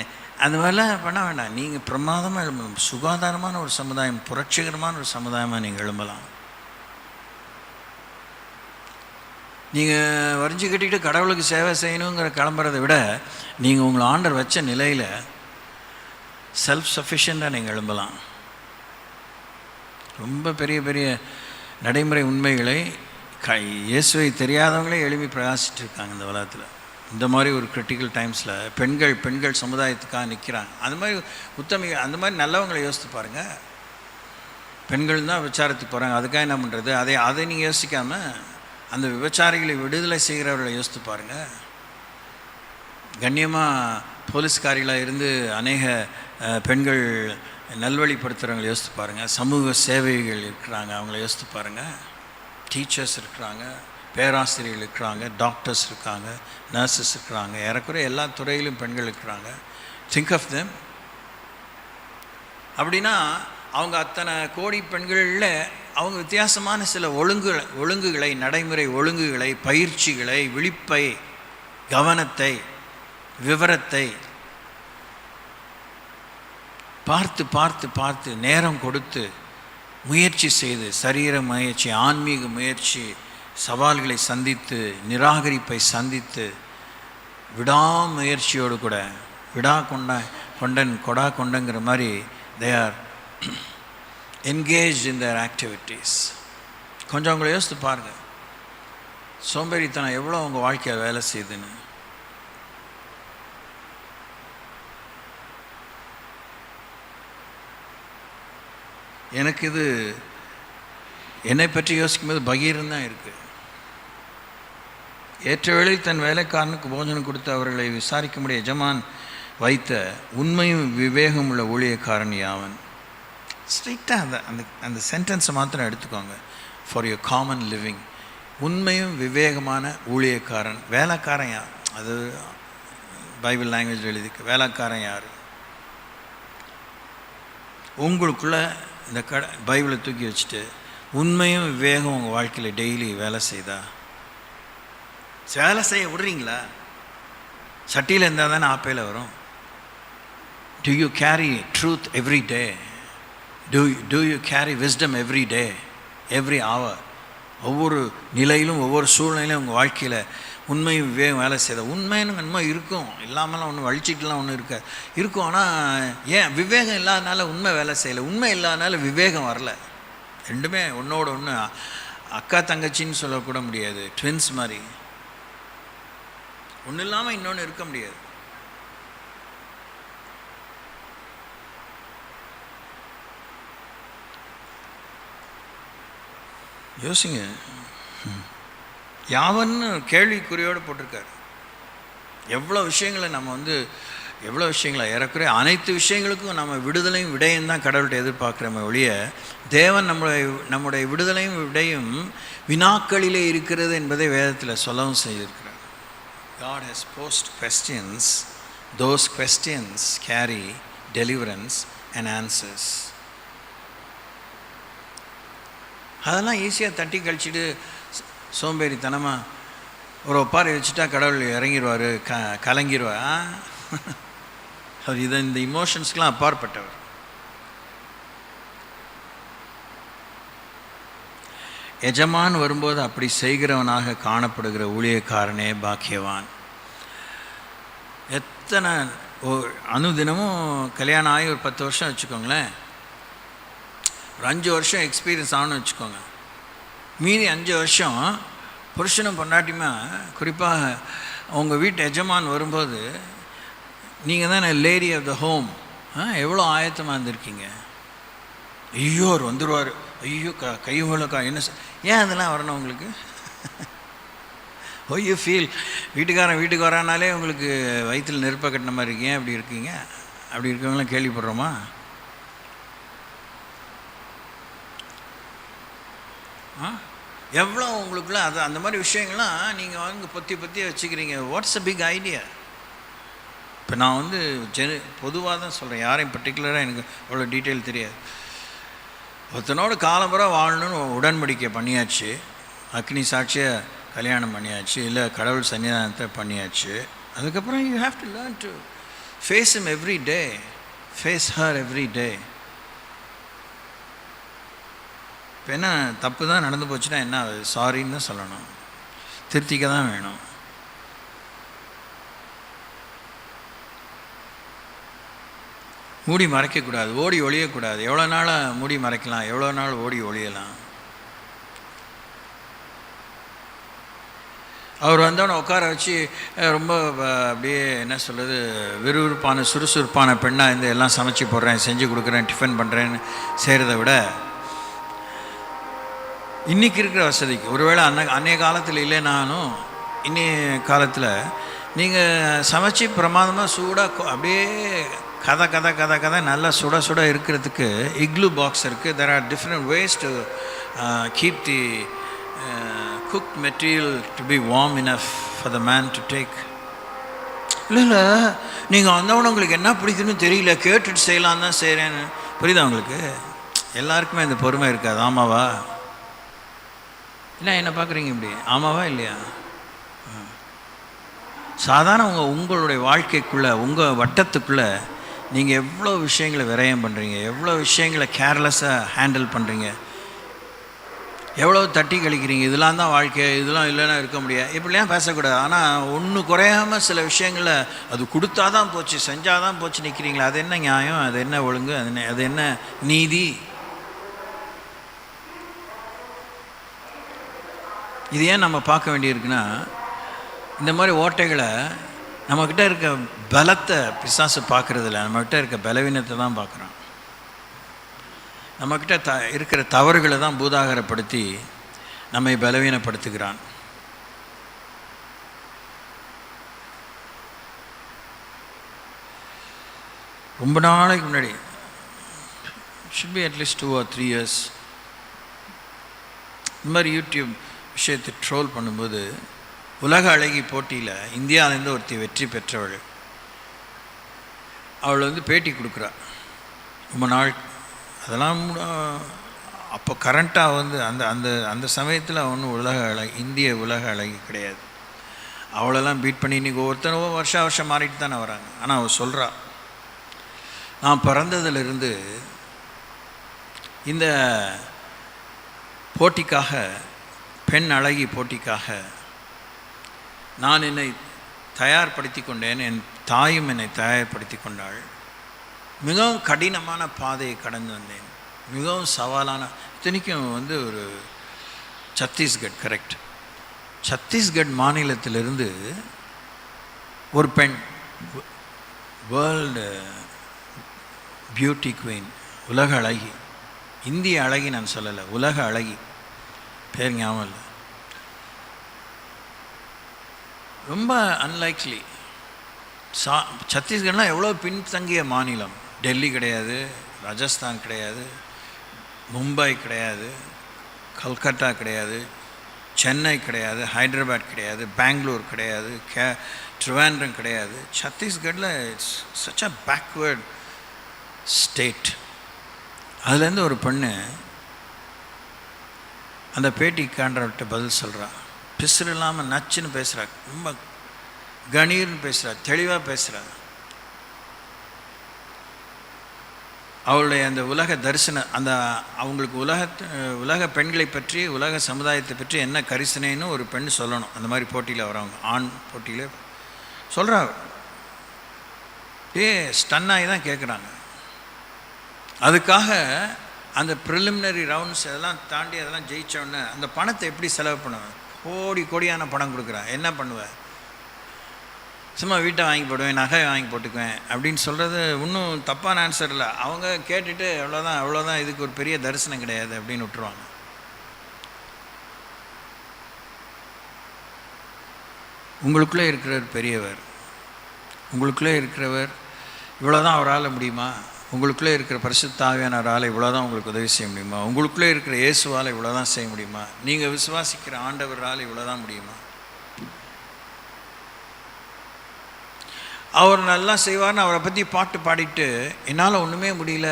அந்த மாதிரிலாம் பண்ண வேண்டாம். நீங்கள் பிரமாதமாக எழும்பணும். சுகாதாரமான ஒரு சமுதாயம், புரட்சிகரமான ஒரு சமுதாயமாக நீங்கள் எழும்பலாம். நீங்கள் வரைஞ்சி கட்டிக்கிட்டு கடவுளுக்கு சேவை செய்யணுங்கிற கிளம்புறதை விட நீங்கள் உங்களை ஆண்டர் வச்ச நிலையில் செல்ஃப் சஃபிஷியண்டாக நீங்கள் எழும்பலாம். ரொம்ப பெரிய பெரிய நடைமுறை உண்மைகளை இயேசுவை தெரியாதவங்களே எழுப்பி பிரகாசிட்டு இருக்காங்க இந்த உலகத்தில். இந்த மாதிரி ஒரு கிரிட்டிக்கல் டைம்ஸில் பெண்கள் சமுதாயத்துக்காக நிற்கிறாங்க. அது மாதிரி உத்தமிகள், அந்த மாதிரி நல்லவங்களை யோசித்து பாருங்கள். பெண்கள் தான் விபச்சாரத்துக்கு போகிறாங்க, அதுக்காக என்ன பண்ணுறது? அதை நீங்கள் யோசிக்காமல் அந்த விபச்சாரிகளை விடுதலை செய்கிறவர்களை யோசித்து பாருங்கள். கண்ணியமாக போலீஸ்காரிகளாக இருந்து அநேக பெண்கள் நல்வழிப்படுத்துகிறவங்களை யோசித்து பாருங்கள். சமூக சேவைகள் இருக்கிறாங்க, அவங்கள யோசித்து பாருங்கள். டீச்சர்ஸ் இருக்கிறாங்க, பேராசிரியர்கள் இருக்கிறாங்க, டாக்டர்ஸ் இருக்காங்க, நர்சஸ் இருக்கிறாங்க, ஏறக்குறைய எல்லா துறையிலும் பெண்கள் இருக்கிறாங்க. Think of them. அப்படின்னா அவங்க அத்தனை கோடி பெண்களில் அவங்க வித்தியாசமான சில ஒழுங்குகளை, நடைமுறை ஒழுங்குகளை, பயிற்சிகளை, விழிப்பை, கவனத்தை, விவரத்தை பார்த்து பார்த்து பார்த்து நேரம் கொடுத்து முயற்சி செய்து, சரீர முயற்சி, ஆன்மீக முயற்சி, சவால்களை சந்தித்து, நிராகரிப்பை சந்தித்து, விடாமுயற்சியோடு கூட, கொடா கொண்டங்கிற மாதிரி they are engaged in their activities. கொஞ்சம் அவங்கள யோசித்து பாருங்கள். சோம்பேறித்தனம் எவ்வளோ உங்கள் வாழ்க்கையில் வேலை செய்யுதுன்னு. எனக்கு இது என்னை பற்றி யோசிக்கும்போது பகீரம் தான் இருக்குது. ஏற்ற வேளையில் தன் வேலைக்காரனுக்கு போஜனம் கொடுத்து அவர்களை விசாரிக்கும்படி எஜமான் வைத்த உண்மையும் விவேகம் உள்ள ஊழியக்காரன் யாவன். ஸ்ட்ரிக்டாக அந்த அந்த அந்த சென்டென்ஸை மாத்திரம் எடுத்துக்கோங்க. For your common living. உண்மையும் விவேகமான ஊழியக்காரன். வேலைக்காரன் யார்? அது பைபிள் லாங்குவேஜ் எழுதிக்கு. வேலைக்காரன் யார்? உங்களுக்குள்ளே இந்த பைபிளை தூக்கி வச்சுட்டு உண்மையும் விவேகம் உங்கள் வாழ்க்கையில் டெய்லி வேலை செய்தா? வேலை செய்ய விடுறீங்களா? சட்டியில் இருந்தால் தானே ஆப்பையில் வரும். Do you carry truth every day? Do you carry wisdom every day, every hour? ஒவ்வொரு நிலையிலும் ஒவ்வொரு சூழ்நிலையிலும் உங்கள் வாழ்க்கையில் உண்மையும் விவேகம் வேலை செய்த. உண்மைன்னு உண்மை இருக்கும், இல்லாமலாம் ஒன்று வழிச்சிட்டுலாம் ஒன்றும் இருக்கும். ஆனால் ஏன் விவேகம் இல்லாதனால உண்மை வேலை செய்யலை, உண்மை இல்லாதனால விவேகம் வரல. ரெண்டுமே ஒன்றோட ஒன்று அக்கா தங்கச்சின்னு சொல்லக்கூட முடியாது, ட்வின்ஸ் மாதிரி. ஒன்று இல்லாமல் இன்னொன்று இருக்க முடியாது. யோசிங்க. யாவன்னு கேள்விக்குறியோடு போட்டிருக்காரு. எவ்வளோ விஷயங்களை நம்ம எவ்வளோ விஷயங்களை ஏறக்குறைய அனைத்து விஷயங்களுக்கும் நம்ம விடுதலையும் விடையும் தான் கடவுள்கிட்ட எதிர்பார்க்குறோமே ஒழிய, தேவன் நம்முடைய விடுதலையும் விடையும் வினாக்களிலே இருக்கிறது என்பதை வேதத்தில் சொல்லவும் செய்திருக்கிறார். God has posed questions. Those questions carry deliverance and answers. அதெல்லாம் ஈஸியாக தட்டி கழிச்சிட்டு சோம்பேறித்தனமாக ஒரு ஒப்பாரி வச்சுட்டா கடவுள் இறங்கிடுவார், கலங்கிடுவார். அவர் இந்த இமோஷன்ஸ்க்கெலாம் அப்பாற்பட்டவர். எஜமான் வரும்போது அப்படி செய்கிறவனாக காணப்படுகிற ஊழியக்காரனே பாக்கியவான். எத்தனை அனுதினமும் கல்யாணம் ஆகி ஒரு 10 வருஷம் வச்சுக்கோங்களேன், ஒரு 5 வருஷம் எக்ஸ்பீரியன்ஸ் ஆகணும்னு வச்சுக்கோங்க. மீதி 5 வருஷம் புருஷனும் பொண்டாட்டியுமா, குறிப்பாக உங்கள் வீட்டு எஜமான் வரும்போது நீங்கள் தான் லேடி ஆஃப் த ஹோம். எவ்வளோ ஆயத்தமாக இருந்திருக்கீங்க. ஐயோ அவர் வந்துடுவார், ஐயோ கையோலக்கா என்ன ஏன் அதெல்லாம் வரணும் உங்களுக்கு? ஓ யூ ஃபீல் வீட்டுக்காரன் வீட்டுக்கு வரானாலே உங்களுக்கு வயிற்றில் நெருப்பை கட்டின மாதிரி இருக்கீங்க. அப்படி இருக்கீங்க, அப்படி இருக்கவங்களாம் கேள்விப்படுறோமா? எவ்வளோ உங்களுக்குள்ள அந்த மாதிரி விஷயங்கள்லாம் நீங்கள் பொத்தி வச்சுக்கிறீங்க. What's a big idea? இப்போ நான் பொதுவாக தான் சொல்கிறேன், யாரையும் பர்டிகுலராக எனக்கு அவ்வளோ டீட்டெயில் தெரியாது. ஒருத்தனோட காலம்புற வாழணும்னு உடன்படிக்கை பண்ணியாச்சு, அக்னி சாட்சியாக கல்யாணம் பண்ணியாச்சு, இல்லை கடவுள் சன்னிதானத்தை பண்ணியாச்சு. அதுக்கப்புறம் you have to learn to face him every day, face her every day. இப்போ என்ன தப்பு தான் நடந்து போச்சுன்னா என்ன, சாரின்னு தான் சொல்லணும், திருத்திக்க தான் வேணும். மூடி மறைக்கக்கூடாது, ஓடி ஒழியக்கூடாது. எவ்வளோ நாளாக மூடி மறைக்கலாம், எவ்வளோ நாள் ஓடி ஒழியலாம். அவர் வந்தவனை உட்கார வச்சு ரொம்ப அப்படியே என்ன சொல்கிறது, விறுவிறுப்பான சுறுசுறுப்பான பெண்ணாக இருந்து எல்லாம் சமைச்சு போடுறேன், செஞ்சு கொடுக்குறேன், டிஃபன் பண்ணுறேன்னு செய்கிறத விட, இன்றைக்கி இருக்கிற வசதிக்கு ஒருவேளை அன்றைய காலத்தில் இல்லைனாலும் இன்னைய காலத்தில் நீங்கள் சமைச்சு பிரமாதமாக சூடாக அப்படியே கதை நல்லா சுட இருக்கிறதுக்கு இக்லூ பாக்ஸ் இருக்குது. There are different ways to keep the cooked material to be warm enough for the man to take. இல்லை நீங்கள் வந்தவொடனே உங்களுக்கு என்ன பிடிக்குன்னு தெரியல, கேட்டுட்டு செய்யலாம் தான் செய்கிறேன்னு. புரியுதா உங்களுக்கு? எல்லாருக்குமே இந்த பொறுமை இருக்காது. ஆமாவா? இல்லை என்ன பார்க்குறீங்க இப்படி? ஆமாவா இல்லையா? சாதாரண உங்களுடைய வாழ்க்கைக்குள்ளே, உங்கள் வட்டத்துக்குள்ளே நீங்கள் எவ்வளோ விஷயங்களை விரயம் பண்ணுறீங்க, எவ்வளோ விஷயங்களை கேர்லெஸ்ஸாக ஹேண்டில் பண்ணுறீங்க, எவ்வளோ தட்டி கழிக்கிறீங்க. இதெல்லாம் தான் வாழ்க்கை, இதெல்லாம் இல்லைன்னா இருக்க முடியாது, இப்படிலாம் பேசக்கூடாது. ஆனால் ஒன்று குறையாமல் சில விஷயங்களை அது கொடுத்தா தான் போச்சு, செஞ்சால் தான் போச்சு நிற்கிறீங்களா? அது என்ன நியாயம்? அது என்ன ஒழுங்கு? அது என்ன நீதி? இது ஏன் நம்ம பார்க்க வேண்டியிருக்குன்னா, இந்த மாதிரி ஓட்டைகளை நம்மக்கிட்ட இருக்க பலத்தை பிசாசு பார்க்குறதில்ல, நம்மக்கிட்ட இருக்க பலவீனத்தை தான் பார்க்குறோம். நம்மக்கிட்ட இருக்கிற தவறுகளை தான் பூதாகரப்படுத்தி நம்மை பலவீனப்படுத்துகிறான். ரொம்ப நாளைக்கு முன்னாடி should be at least 2 or 3 years. இந்த மாதிரி யூடியூப் விஷயத்தை ட்ரோல் பண்ணும்போது உலக அழகி போட்டியில் இந்தியாவிலேருந்து ஒருத்தி வெற்றி பெற்றவள், அவள் வந்து பேட்டி கொடுக்குறா. ரொம்ப நாள் அதெல்லாம் அப்போ கரண்ட்டாக வந்து அந்த அந்த அந்த சமயத்தில் ஒன்றும் உலக அழகி, இந்திய உலக அழகி கிடையாது. அவளெல்லாம் பீட் பண்ணி இன்றைக்கி ஒவ்வொருத்தரும் வருஷம் மாறிட்டு தானே வராங்க. ஆனால் அவள் சொல்கிறா, நான் பிறந்ததிலிருந்து இந்த போட்டிக்காக, பெண் அழகி போட்டிக்காக நான் என்னை தயார்படுத்தி கொண்டேன், என் தாயும் என்னை தயார்படுத்தி கொண்டாள். மிகவும் கடினமான பாதையை கடந்து வந்தேன், மிகவும் சவாலான. இத்தனைக்கும் வந்து ஒரு சத்தீஸ்கட், கரெக்ட், சத்தீஸ்கட் மாநிலத்திலிருந்து ஒரு பெண், வேர்ல்டு பியூட்டி குவீன், உலக அழகி, இந்திய அழகி நான் சொல்லலை, உலக அழகி, பேர் ஞாபகம் இல்லை. ரொம்ப அன்லைக்லி. சத்தீஸ்கட்லாம் எவ்வளோ பின்தங்கிய மாநிலம். டெல்லி கிடையாது, ராஜஸ்தான் கிடையாது, மும்பை கிடையாது, கல்கத்தா கிடையாது, சென்னை கிடையாது, ஹைதராபாத் கிடையாது, பெங்களூர் கிடையாது, ட்ரிவாண்ட்ரம் கிடையாது. சத்தீஸ்கட்டில் it's such a backward state. அதுலேருந்து ஒரு பெண்ணு அந்த பேட்டிக்காண்டவர்கிட்ட பதில் சொல்கிறா. பிசுறு இல்லாமல் நச்சுன்னு பேசுகிறா, ரொம்ப கணீர்னு பேசுகிறா, தெளிவாக பேசுகிறா. அவளுடைய அந்த உலக தரிசன, அந்த அவங்களுக்கு உலக பெண்களை பற்றி, உலக சமுதாயத்தை பற்றி என்ன கரிசனைன்னு ஒரு பெண் சொல்லணும். அந்த மாதிரி போட்டியில் வரவங்க, ஆண் போட்டியில் சொல்கிறா. ஸ்டன்னாகி தான் கேட்குறாங்க. அதுக்காக அந்த ப்ரிலிமினரி ரவுண்ட்ஸ் அதெல்லாம் தாண்டி அதெல்லாம் ஜெயித்தோடனே அந்த பணத்தை எப்படி செலவு பண்ணுவேன்? கோடியான பணம் கொடுக்குறேன், என்ன பண்ணுவேன்? சும்மா வீட்டை வாங்கி போடுவேன், நகை வாங்கி போட்டுக்குவேன் அப்படின்னு சொல்கிறது இன்னும் தப்பான ஆன்சர் இல்லை. அவங்க கேட்டுட்டு அவ்வளோதான், இதுக்கு ஒரு பெரிய தரிசனம் கிடையாது அப்படின்னு விட்டுருவாங்க. உங்களுக்குள்ளே இருக்கிறவர் பெரியவர், உங்களுக்குள்ளே இருக்கிறவர் இவ்வளோதான் அவரால் முடியுமா? உங்களுக்குள்ளே இருக்கிற பரிசுத்த ஆவியானவரால் இவ்வளோதான் உங்களுக்கு உதவி செய்ய முடியுமா? உங்களுக்குள்ளே இருக்கிற இயேசுவால் இவ்வளோதான் செய்ய முடியுமா? நீங்கள் விசுவாசிக்கிற ஆண்டவரால் இவ்வளோதான் முடியுமா? அவர் நல்லா செய்வார்னு அவரை பற்றி பாட்டு பாடிட்டு என்னால் ஒன்றுமே முடியல,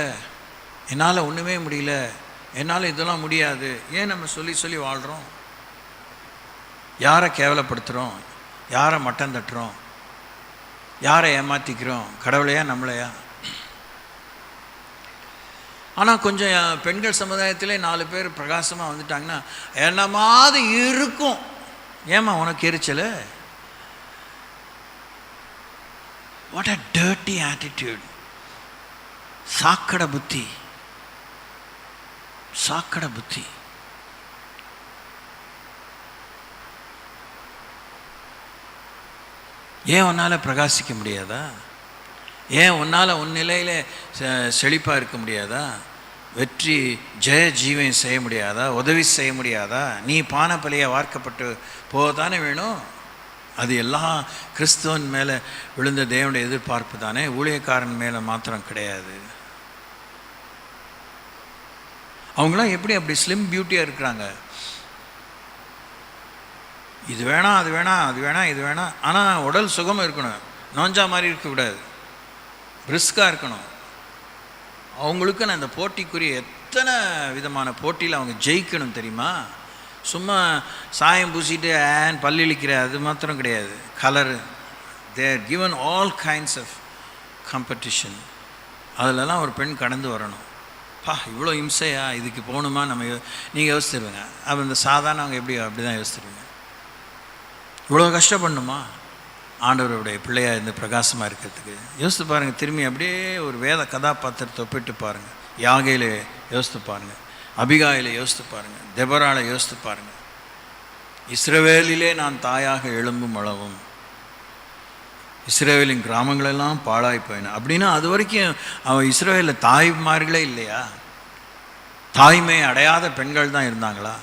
என்னால் இதெல்லாம் முடியாது, ஏன் நம்ம சொல்லி வாழ்கிறோம்? யாரை கேவலப்படுத்துகிறோம்? யாரை மட்டம் தட்டுறோம்? யாரை ஏமாற்றிக்கிறோம்? கடவுளையா நம்மளையா? ஆனால் கொஞ்சம் பெண்கள் சமுதாயத்திலே 4 பேர் பிரகாசமாக வந்துட்டாங்கன்னா என்னமாவது இருக்கும். ஏமா உனக்கு எரிச்சல்? What a dirty attitude. சாக்கடை புத்தி. ஏன் உன்னால் பிரகாசிக்க முடியாதா? ஏன் உன்னால் உன் நிலையில் செழிப்பாக இருக்க முடியாதா? வெற்றி ஜெய ஜீவன் செய்ய முடியாதா? உதவி செய்ய முடியாதா? நீ பானப்பலியாக வார்க்கப்பட்டு போகத்தானே வேணும். அது எல்லாம் கிறிஸ்துவன் மேலே விழுந்த தேவனுடைய எதிர்பார்ப்பு தானே, ஊழியக்காரன் மேலே மாத்திரம் கிடையாது. அவங்களாம் எப்படி அப்படி ஸ்லிம் பியூட்டியாக இருக்கிறாங்க? இது வேணாம், அது வேணாம், அது வேணாம், இது வேணாம். ஆனால் உடல் சுகமாக இருக்கணும், நோஞ்சா மாதிரி இருக்கக்கூடாது, பிரிஸ்காக இருக்கணும். அவங்களுக்கு நான் இந்த போட்டிக்குரிய எத்தனை விதமான போட்டியில் அவங்க ஜெயிக்கணும் தெரியுமா? சும்மா சாயம் பூசிட்டு பல்லு இழிக்கிற அது மாத்திரம் கிடையாது. Colour, they're given all kinds of competition. அதிலலாம் ஒரு பெண் கடந்து வரணும். இவ்வளோ இம்சையா, இதுக்கு போகணுமா? நீங்கள் யோசிச்சிருவீங்க. அப்போ இந்த சாதாரண அவங்க அப்படி தான் யோசிச்சிருவீங்க. இவ்வளோ கஷ்டப்படணுமா ஆண்டவருடைய பிள்ளையாக இருந்து பிரகாசமாக இருக்கிறதுக்கு? யோசித்து பாருங்கள். திரும்பி அப்படியே ஒரு வேத கதாபாத்திரத்தை ஒப்பிட்டு பாருங்கள். யாகையில் யோசித்து பாருங்கள், அபிகாயில யோசித்து பாருங்கள், தெபராளை யோசித்து பாருங்கள். இஸ்ரவேலிலே நான் தாயாக எழும்பும் அளவும் இஸ்ரவேலின் கிராமங்களெல்லாம் பாழாய் போயின அப்படின்னா அது வரைக்கும் அவன் இஸ்ரவேலில் தாய்மார்களே இல்லையா? தாய்மை அடையாத பெண்கள் தான் இருந்தாங்களா?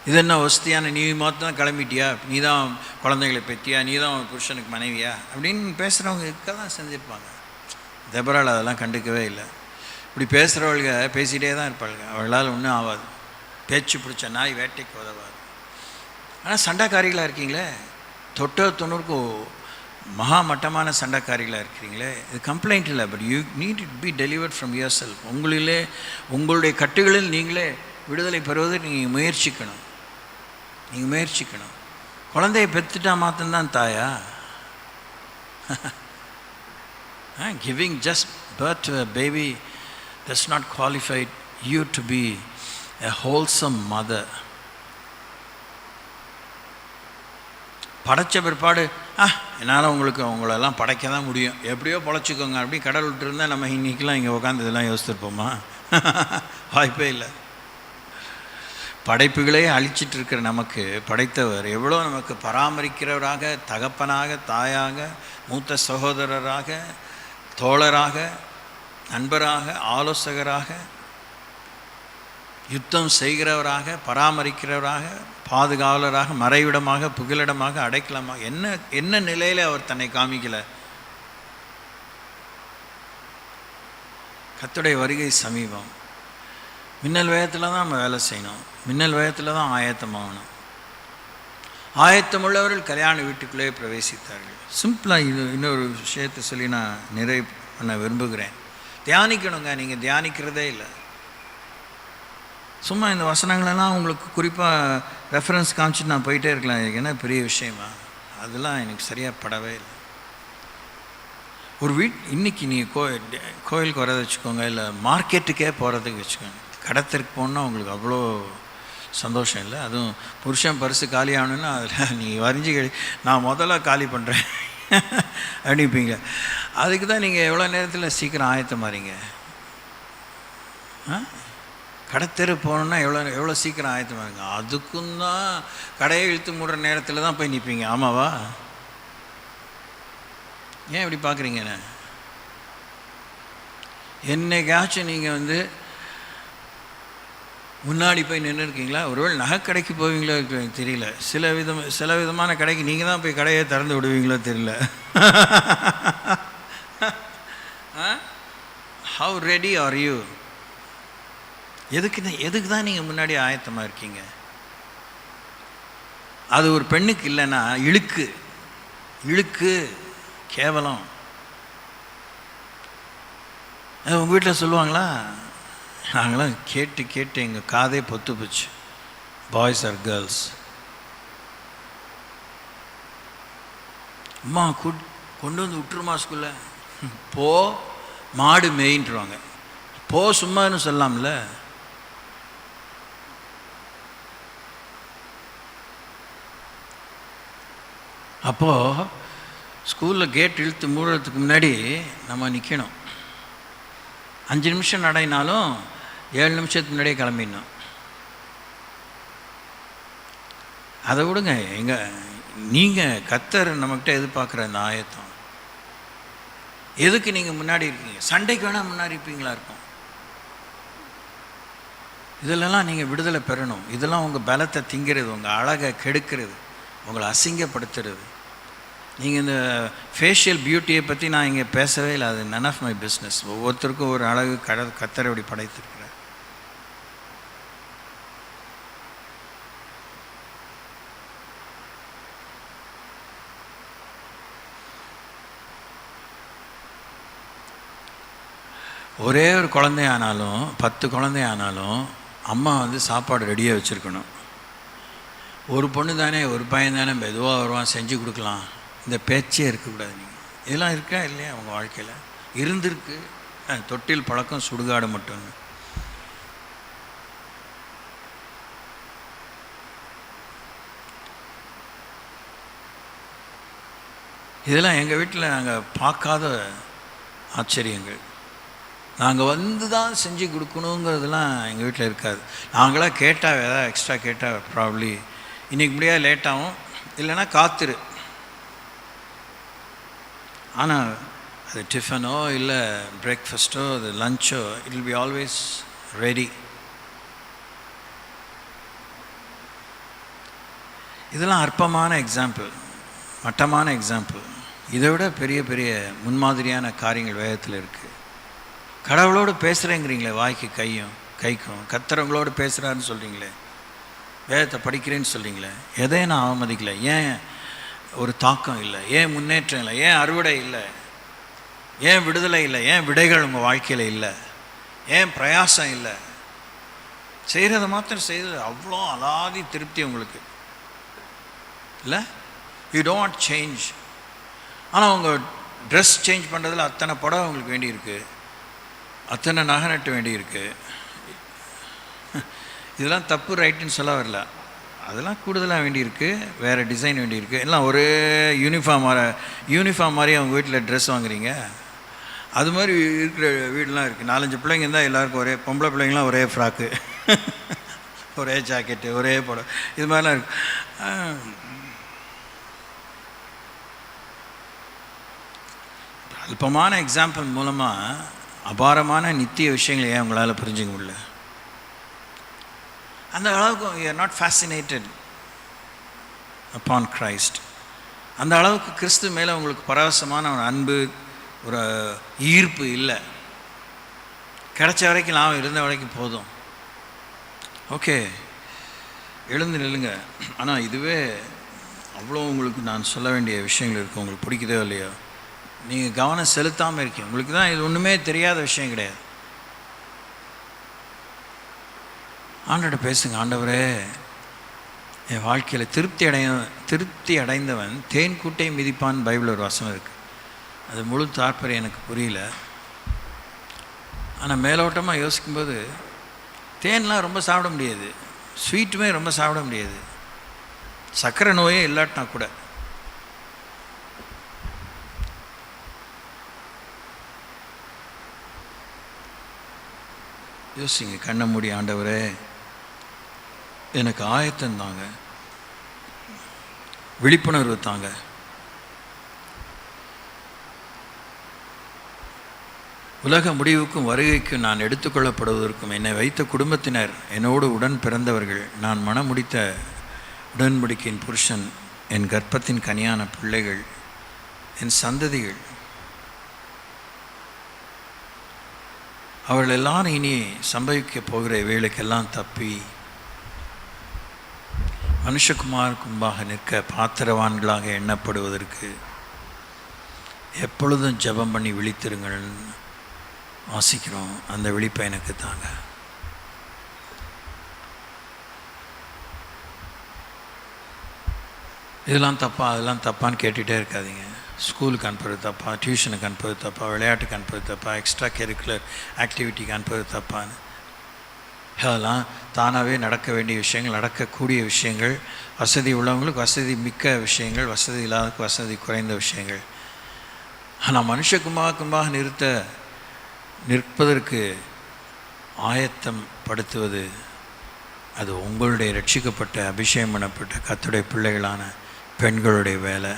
இது என்ன வசதியான, நீ மாத்திரம் கிளம்பிட்டியா, நீ தான் குழந்தைகளை பெற்றியா, நீ தான் புருஷனுக்கு மனைவியா அப்படின்னு பேசுகிறவங்க இருக்க தான் செஞ்சுருப்பாங்க. தெபரால் அதெல்லாம் கண்டுக்கவே இல்லை. இப்படி பேசுகிறவள்க பேசிகிட்டே தான் இருப்பாளுங்க, அவளால் ஒன்றும் ஆகாது. பேச்சு பிடிச்ச நாய் வேட்டைக்கு உதவாது. ஆனால் சண்டைக்காரிகளாக இருக்கீங்களே, தொட்ட தொண்ணூறுக்கு மகா மட்டமான சண்டைக்காரிகளாக இருக்கிறீங்களே, இது கம்ப்ளைண்ட் இல்லை. But you need it be delivered from your self. உங்களுடைய கட்டுகளில் நீங்களே விடுதலை பெறுவதற்கு நீங்கள் முயற்சிக்கணும். குழந்தைய பெற்றுட்டா மாத்திரம்தான் தாயா? Giving just birth to a baby does not qualify you to be a wholesome mother. படைச்ச பிற்பாடு என்னால் உங்களெல்லாம் படைக்க தான் முடியும், எப்படியோ பொழைச்சிக்கோங்க அப்படி கடல் விட்டுருந்தா நம்ம இன்றைக்கெலாம் இங்கே உட்காந்து இதெல்லாம் யோசித்துருப்போமா? வாய்ப்பே இல்லை. படைப்புகளே அழிச்சிட்டு இருக்கிற நமக்கு படைத்தவர் எவ்வளோ நமக்கு பராமரிக்கிறவராக, தகப்பனாக, தாயாக, மூத்த சகோதரராக, தோழராக, நண்பராக, ஆலோசகராக, யுத்தம் செய்கிறவராக, பராமரிக்கிறவராக, பாதுகாவலராக, மறைவிடமாக, புகலிடமாக, அடைக்கலமாக, என்ன நிலையில் அவர் தன்னை காமிக்கலை? கர்த்தருடைய வருகை சமீபம். மின்னல் வேகத்தில் தான் நம்ம வேலை செய்யணும், மின்னல் வேகத்தில் தான் ஆயத்தமாகணும். ஆயத்தமுள்ளவர்கள் கல்யாண வீட்டுக்குள்ளே பிரவேசித்தார்கள். சிம்பிளாக இன்னொரு விஷயத்தை சொல்லி நான் நிறைவு பண்ண விரும்புகிறேன். தியானிக்கணுங்க, நீங்கள் தியானிக்கிறதே இல்லை. சும்மா இந்த வசனங்களெல்லாம் உங்களுக்கு குறிப்பாக ரெஃபரன்ஸ் காமிச்சிட்டு நான் போயிட்டே இருக்கலாம். எனக்கு என்ன பெரிய விஷயமா? அதெல்லாம் எனக்கு சரியாக படவே இல்லை. ஒரு இன்றைக்கி நீங்கள் கோயிலுக்கு வரதை வச்சுக்கோங்க, இல்லை மார்க்கெட்டுக்கே போகிறதுக்கு வச்சுக்கோங்க. கடத்திற்கு போனால் உங்களுக்கு அவ்வளோ சந்தோஷம் இல்லை. அதுவும் புருஷன் பரிசு காலி ஆகணுன்னா அதில் நீங்கள் வரைஞ்சி நான் முதல்ல காலி பண்ணுறேன் அப்படிப்பீங்க. அதுக்கு தான் நீங்கள் எவ்வளோ நேரத்தில் சீக்கிரம் ஆயத்தமாறீங்க. கடத்தெரு போகணுன்னா எவ்வளோ சீக்கிரம் ஆயத்தமாருங்க. அதுக்கும் தான் கடையை இழுத்து மூடுற நேரத்தில் தான் போய் நிற்பீங்க. ஆமாவா? ஏன் இப்படி பார்க்குறீங்கண்ணே? என்னைக்காச்சும் நீங்கள் முன்னாடி போய் நின்று இருக்கீங்களா? ஒருவேளை நகைக்கடைக்கு போவீங்களோ எனக்கு தெரியல. சில விதமான கடைக்கு நீங்கள் தான் போய் கடையை திறந்து விடுவீங்களோ தெரியல. How ready are you? எதுக்கு தான் நீங்கள் முன்னாடி ஆயத்தமாக இருக்கீங்க? அது ஒரு பெண்ணுக்கு இல்லைன்னா இழுக்கு கேவலம். உங்கள் வீட்டில் சொல்லுவாங்களா? நாங்களாம் கேட்டு எங்கள் காதே பொத்து போச்சு. Boys or girls. அம்மா கொண்டு வந்து விட்டுருமா ஸ்கூலில்? போ மாடு மேயின்ட்டுருவாங்க. போ சும்மான்னு சொல்லலாம்ல. அப்போது ஸ்கூலில் கேட் இழுத்து மூடுறதுக்கு முன்னாடி நம்ம நிற்கணும். 5 நிமிஷம் நடைனாலும் 7 நிமிஷத்துக்கு முன்னாடியே கிளம்பிடணும். அதை விடுங்க. நீங்கள் கர்த்தர் நம்மக்கிட்ட எதிர்பார்க்குற இந்த ஆயத்தம் எதுக்கு நீங்கள் முன்னாடி இருக்கீங்க? சண்டைக்கு வேணால் முன்னாடி இருப்பீங்களா இருக்கும். இதிலெல்லாம் நீங்கள் விடுதலை பெறணும். இதெல்லாம் உங்கள் பலத்தை திங்கிறது, உங்கள் அழகை கெடுக்கிறது, உங்களை அசிங்கப்படுத்துறது. நீங்கள் இந்த ஃபேஷியல் பியூட்டியை பற்றி நான் இங்கே பேசவே இல்லை. அது நன் ஆஃப் மை பிஸ்னஸ். ஒவ்வொருத்தருக்கும் ஒரு அழகு கர்த்தர் அப்படி படைத்திருக்கிறார். ஒரே ஒரு குழந்தையானாலும் 10 குழந்தையானாலும் அம்மா சாப்பாடு ரெடியாக வச்சுருக்கணும். ஒரு பொண்ணு தானே, ஒரு பையன் தானே, மெதுவாக வருவான், செஞ்சு கொடுக்கலாம். இந்த பேச்சே இருக்கக்கூடாது. நீங்கள் இதெல்லாம் இருக்கா இல்லையா உங்கள் வாழ்க்கையில்? இருந்திருக்கு. தொட்டில் பழக்கம் சுடுகாடு மட்டும். இதெல்லாம் எங்கள் வீட்டில் நாங்கள் பார்க்காத ஆச்சரியங்கள். நாங்கள் தான் செஞ்சு கொடுக்கணுங்கிறதுலாம் எங்கள் வீட்டில் இருக்காது. நாங்களாம் கேட்டால் ஏதாவது எக்ஸ்ட்ரா கேட்டால் ப்ராப்ளி இன்றைக்கி முடியாது, லேட்டாகும், இல்லைன்னா காத்துரு. ஆனால் அது டிஃபனோ இல்லை பிரேக்ஃபாஸ்ட்டோ அது லஞ்சோ, it will be always ready. இதெல்லாம் அற்பமான எக்ஸாம்பிள், மட்டமான எக்ஸாம்பிள். இதை விட பெரிய பெரிய முன்மாதிரியான காரியங்கள் வேகத்தில் இருக்குது. கடவுளோடு பேசுகிறேங்கிறீங்களே, வாய்க்கு கைக்கும் கத்துறவங்களோடு பேசுகிறாருன்னு சொல்கிறீங்களே, வேதத்தை படிக்கிறேன்னு சொல்கிறீங்களே, எதையும் நான் அவமதிக்கலை. ஏன் ஒரு தாக்கம் இல்லை? ஏன் முன்னேற்றம் இல்லை? ஏன் அறுவடை இல்லை? ஏன் விடுதலை இல்லை? ஏன் விடைகள் உங்கள் வாழ்க்கையில் இல்லை? ஏன் பிரயாசம் இல்லை? செய்கிறத மாத்திரம் செய்கிறது அவ்வளோ அலாதி திருப்தி உங்களுக்கு இல்லை? You don't change. ஆனால் உங்கள் ட்ரெஸ் சேஞ்ச் பண்ணுறதுல அத்தனை படம் உங்களுக்கு வேண்டியிருக்கு, அத்தனை நகை நட்டு வேண்டியிருக்கு. இதெல்லாம் தப்பு ரைட்டுன்னு சொல்ல வரல, அதெல்லாம் கூடுதலாக வேண்டியிருக்கு, வேறு டிசைன் வேண்டியிருக்கு. எல்லாம் ஒரே யூனிஃபார்ம் மாதிரி அவங்க வீட்டில் ட்ரெஸ் வாங்குறீங்க. அது மாதிரி இருக்கிற வீடெலாம் இருக்குது. 4-5 பிள்ளைங்க இருந்தால் எல்லாருக்கும் ஒரே, பொம்பளை பிள்ளைங்களாம் ஒரே ஃப்ராக்கு, ஒரே ஜாக்கெட்டு, ஒரே படம், இது மாதிரிலாம் இருக்கு. அல்பமான எக்ஸாம்பிள் மூலமாக அபாரமான நித்திய விஷயங்களை ஏன் உங்களால் புரிஞ்சுக்க முடியல? அந்த அளவுக்கு you are not fascinated upon Christ. அந்த அளவுக்கு கிறிஸ்து மேலே உங்களுக்கு பரவசமான ஒரு அன்பு, ஒரு ஈர்ப்பு இல்லை. கிடைச்ச வரைக்கும் நான் இருந்த வரைக்கும் போதும், ஓகே, எழுந்து நில்லுங்க. ஆனால் இதுவே அவ்வளோ உங்களுக்கு நான் சொல்ல வேண்டிய விஷயங்கள் இருக்குது. உங்களுக்கு பிடிக்குதோ இல்லையோ, நீங்கள் கவனம் செலுத்தாமல் இருக்கீங்க. உங்களுக்கு தான் இது ஒன்றுமே தெரியாத விஷயம் கிடையாது. ஆண்டவர்கிட்ட பேசுங்க. ஆண்டவரே, என் வாழ்க்கையில் திருப்தி அடைந்தவன் தேன் கூட்டை மிதிப்பான் பைபிள் ஒரு வசனம் இருக்குது. அது முழு தாற்பயம் எனக்கு புரியல. ஆனால் மேலோட்டமாக யோசிக்கும்போது தேன்லாம் ரொம்ப சாப்பிட முடியாது, ஸ்வீட்டுமே ரொம்ப சாப்பிட முடியாது, சர்க்கரை நோயே இல்லாட்டினா கூட. யோசிங்க, கண்ணை மூடி, ஆண்டவரே எனக்கு ஆயத்தம் தாங்க, விழிப்புணர்வு தாங்க. உலக முடிவுக்கும் வருகைக்கும் நான் எடுத்துக்கொள்ளப்படுவதற்கும் என்னை வைத்த குடும்பத்தினர், என்னோடு உடன் பிறந்தவர்கள், நான் மனம் முடித்த உடன்படிக்கையின் புருஷன், என் கர்ப்பத்தின் கனியான பிள்ளைகள், என் சந்ததிகள், அவர்கள் எல்லாரும் இனி சம்பவிக்க போகிற வேலைக்கெல்லாம் தப்பி மனுஷகுமாருக்கு முன்பாக நிற்க பாத்திரவான்களாக எண்ணப்படுவதற்கு எப்பொழுதும் ஜெபம் பண்ணி விழித்திருங்கள் வாசிக்கிறோம். அந்த விழிப்பை எனக்கு தாங்க. இதெல்லாம் தப்பா, அதெல்லாம் தப்பான்னு கேட்டுகிட்டே இருக்காதீங்க. ஸ்கூலுக்கு அனுப்புறது தப்பா, டியூஷனுக்கு அனுப்புறது தப்பா, விளையாட்டுக்கு அனுப்புறது தப்பா, எக்ஸ்ட்ரா கரிக்குலர் ஆக்டிவிட்டிக்கு அனுப்புறது தப்பான்னு, அதெல்லாம் தானாகவே நடக்க வேண்டிய விஷயங்கள், நடக்கக்கூடிய விஷயங்கள், வசதி உள்ளவங்களுக்கு வசதி மிக்க விஷயங்கள், வசதி இல்லாதவங்களுக்கு வசதி குறைந்த விஷயங்கள். ஆனால் மனுஷகுமாரமாக நிற்பதற்கு ஆயத்தம் படுத்துவது அது உங்களுடைய ரட்சிக்கப்பட்ட அபிஷேகம் பண்ணப்பட்ட கர்த்தருடைய பிள்ளைகளான பெண்களுடைய வேலை,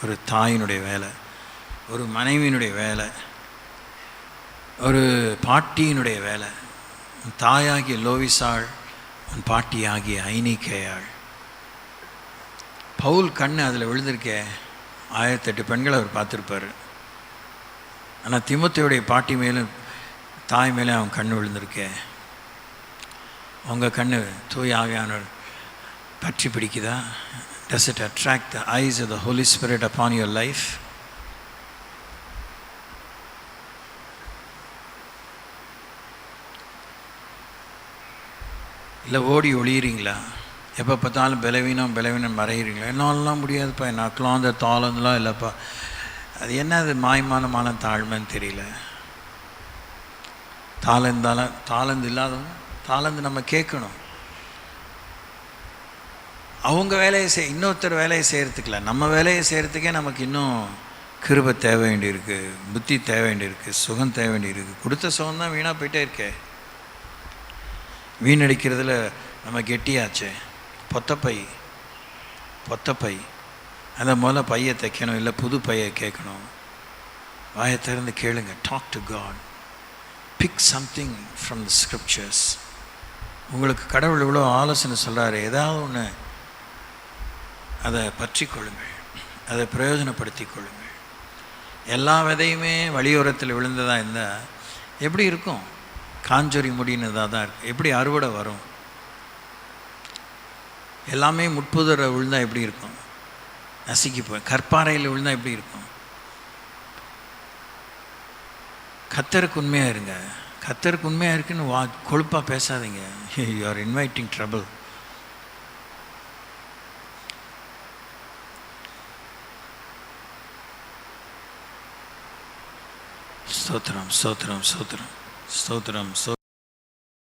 ஒரு தாயினுடைய வேலை, ஒரு மனைவியினுடைய வேலை, ஒரு பாட்டியினுடைய வேலை. தாயாகிய லோவிசாள், உன் பாட்டியாகிய ஐனிக்கையாள். பவுல் கண்ணு அதில் விழுந்திருக்கே, 1008 பெண்களை அவர் பார்த்துருப்பார். ஆனால் தீமோத்தேயுடைய பாட்டி மேலும் தாய் மேலே அவன் கண்ணு விழுந்திருக்கே. உங்கள் கண்ணு தூய ஆவியானவர் பற்றி பிடிக்குதா? Does it attract the eyes of the Holy Spirit upon your life? இல்லை ஓடி ஒளியிறீங்களா? எப்போ பார்த்தாலும் பலவீனம் மறைகிறீங்களா? என்னாலலாம் முடியாதுப்பா, எனக்குலாம் அந்த தாளந்தெலாம் இல்லைப்பா. அது என்ன, அது மாய்மானமான தாழ்மைன்னு தெரியல. தாளந்து இல்லாதவங்க தாளந்து நம்ம கேட்கணும். அவங்க வேலையை இன்னொருத்தர் வேலையை செய்கிறதுக்குல, நம்ம வேலையை செய்கிறதுக்கே நமக்கு இன்னும் கிருபை தேவை வேண்டியிருக்கு, புத்தி தேவை வேண்டியிருக்கு, சுகம் தேவை வேண்டியிருக்கு. கொடுத்த சுகம் தான் வீணாக போயிட்டே இருக்கே. வீணடிக்கிறதுல நம்ம கெட்டியாச்சே. பொத்தப்பை அந்த முதல்ல பையை தைக்கணும், இல்லை புது பையை கேட்கணும். வாயை திறந்து கேளுங்க. Talk to God. Pick something from the scriptures. உங்களுக்கு கடவுள் இவ்வளோ ஆலோசனை சொல்கிறாரு, ஏதாவது ஒன்று அதை பற்றி கொள்ளுங்கள், அதை பிரயோஜனப்படுத்தி கொள்ளுங்கள். எல்லா விதையுமே வழியோரத்தில் விழுந்ததாக இருந்தால் எப்படி இருக்கும்? காஞ்சொறி முடினதாக தான் இருக்குது. எப்படி அறுவடை வரும்? எல்லாமே முட்புதரை விழுந்தால் எப்படி இருக்கும்? நசுக்கி போய். கற்பாறையில் விழுந்தால் எப்படி இருக்கும்? கர்த்தருக்கு உண்மையாக இருங்க. கர்த்தருக்கு உண்மையாக இருக்குன்னு கொழுப்பாக பேசாதீங்க. You are inviting trouble. ஸ்தோத்திரம் ஸ்தோத்திரம் ஸ்தோத்திரம் ஸ்தோத்திரம் ஸ்தோத்திரம்.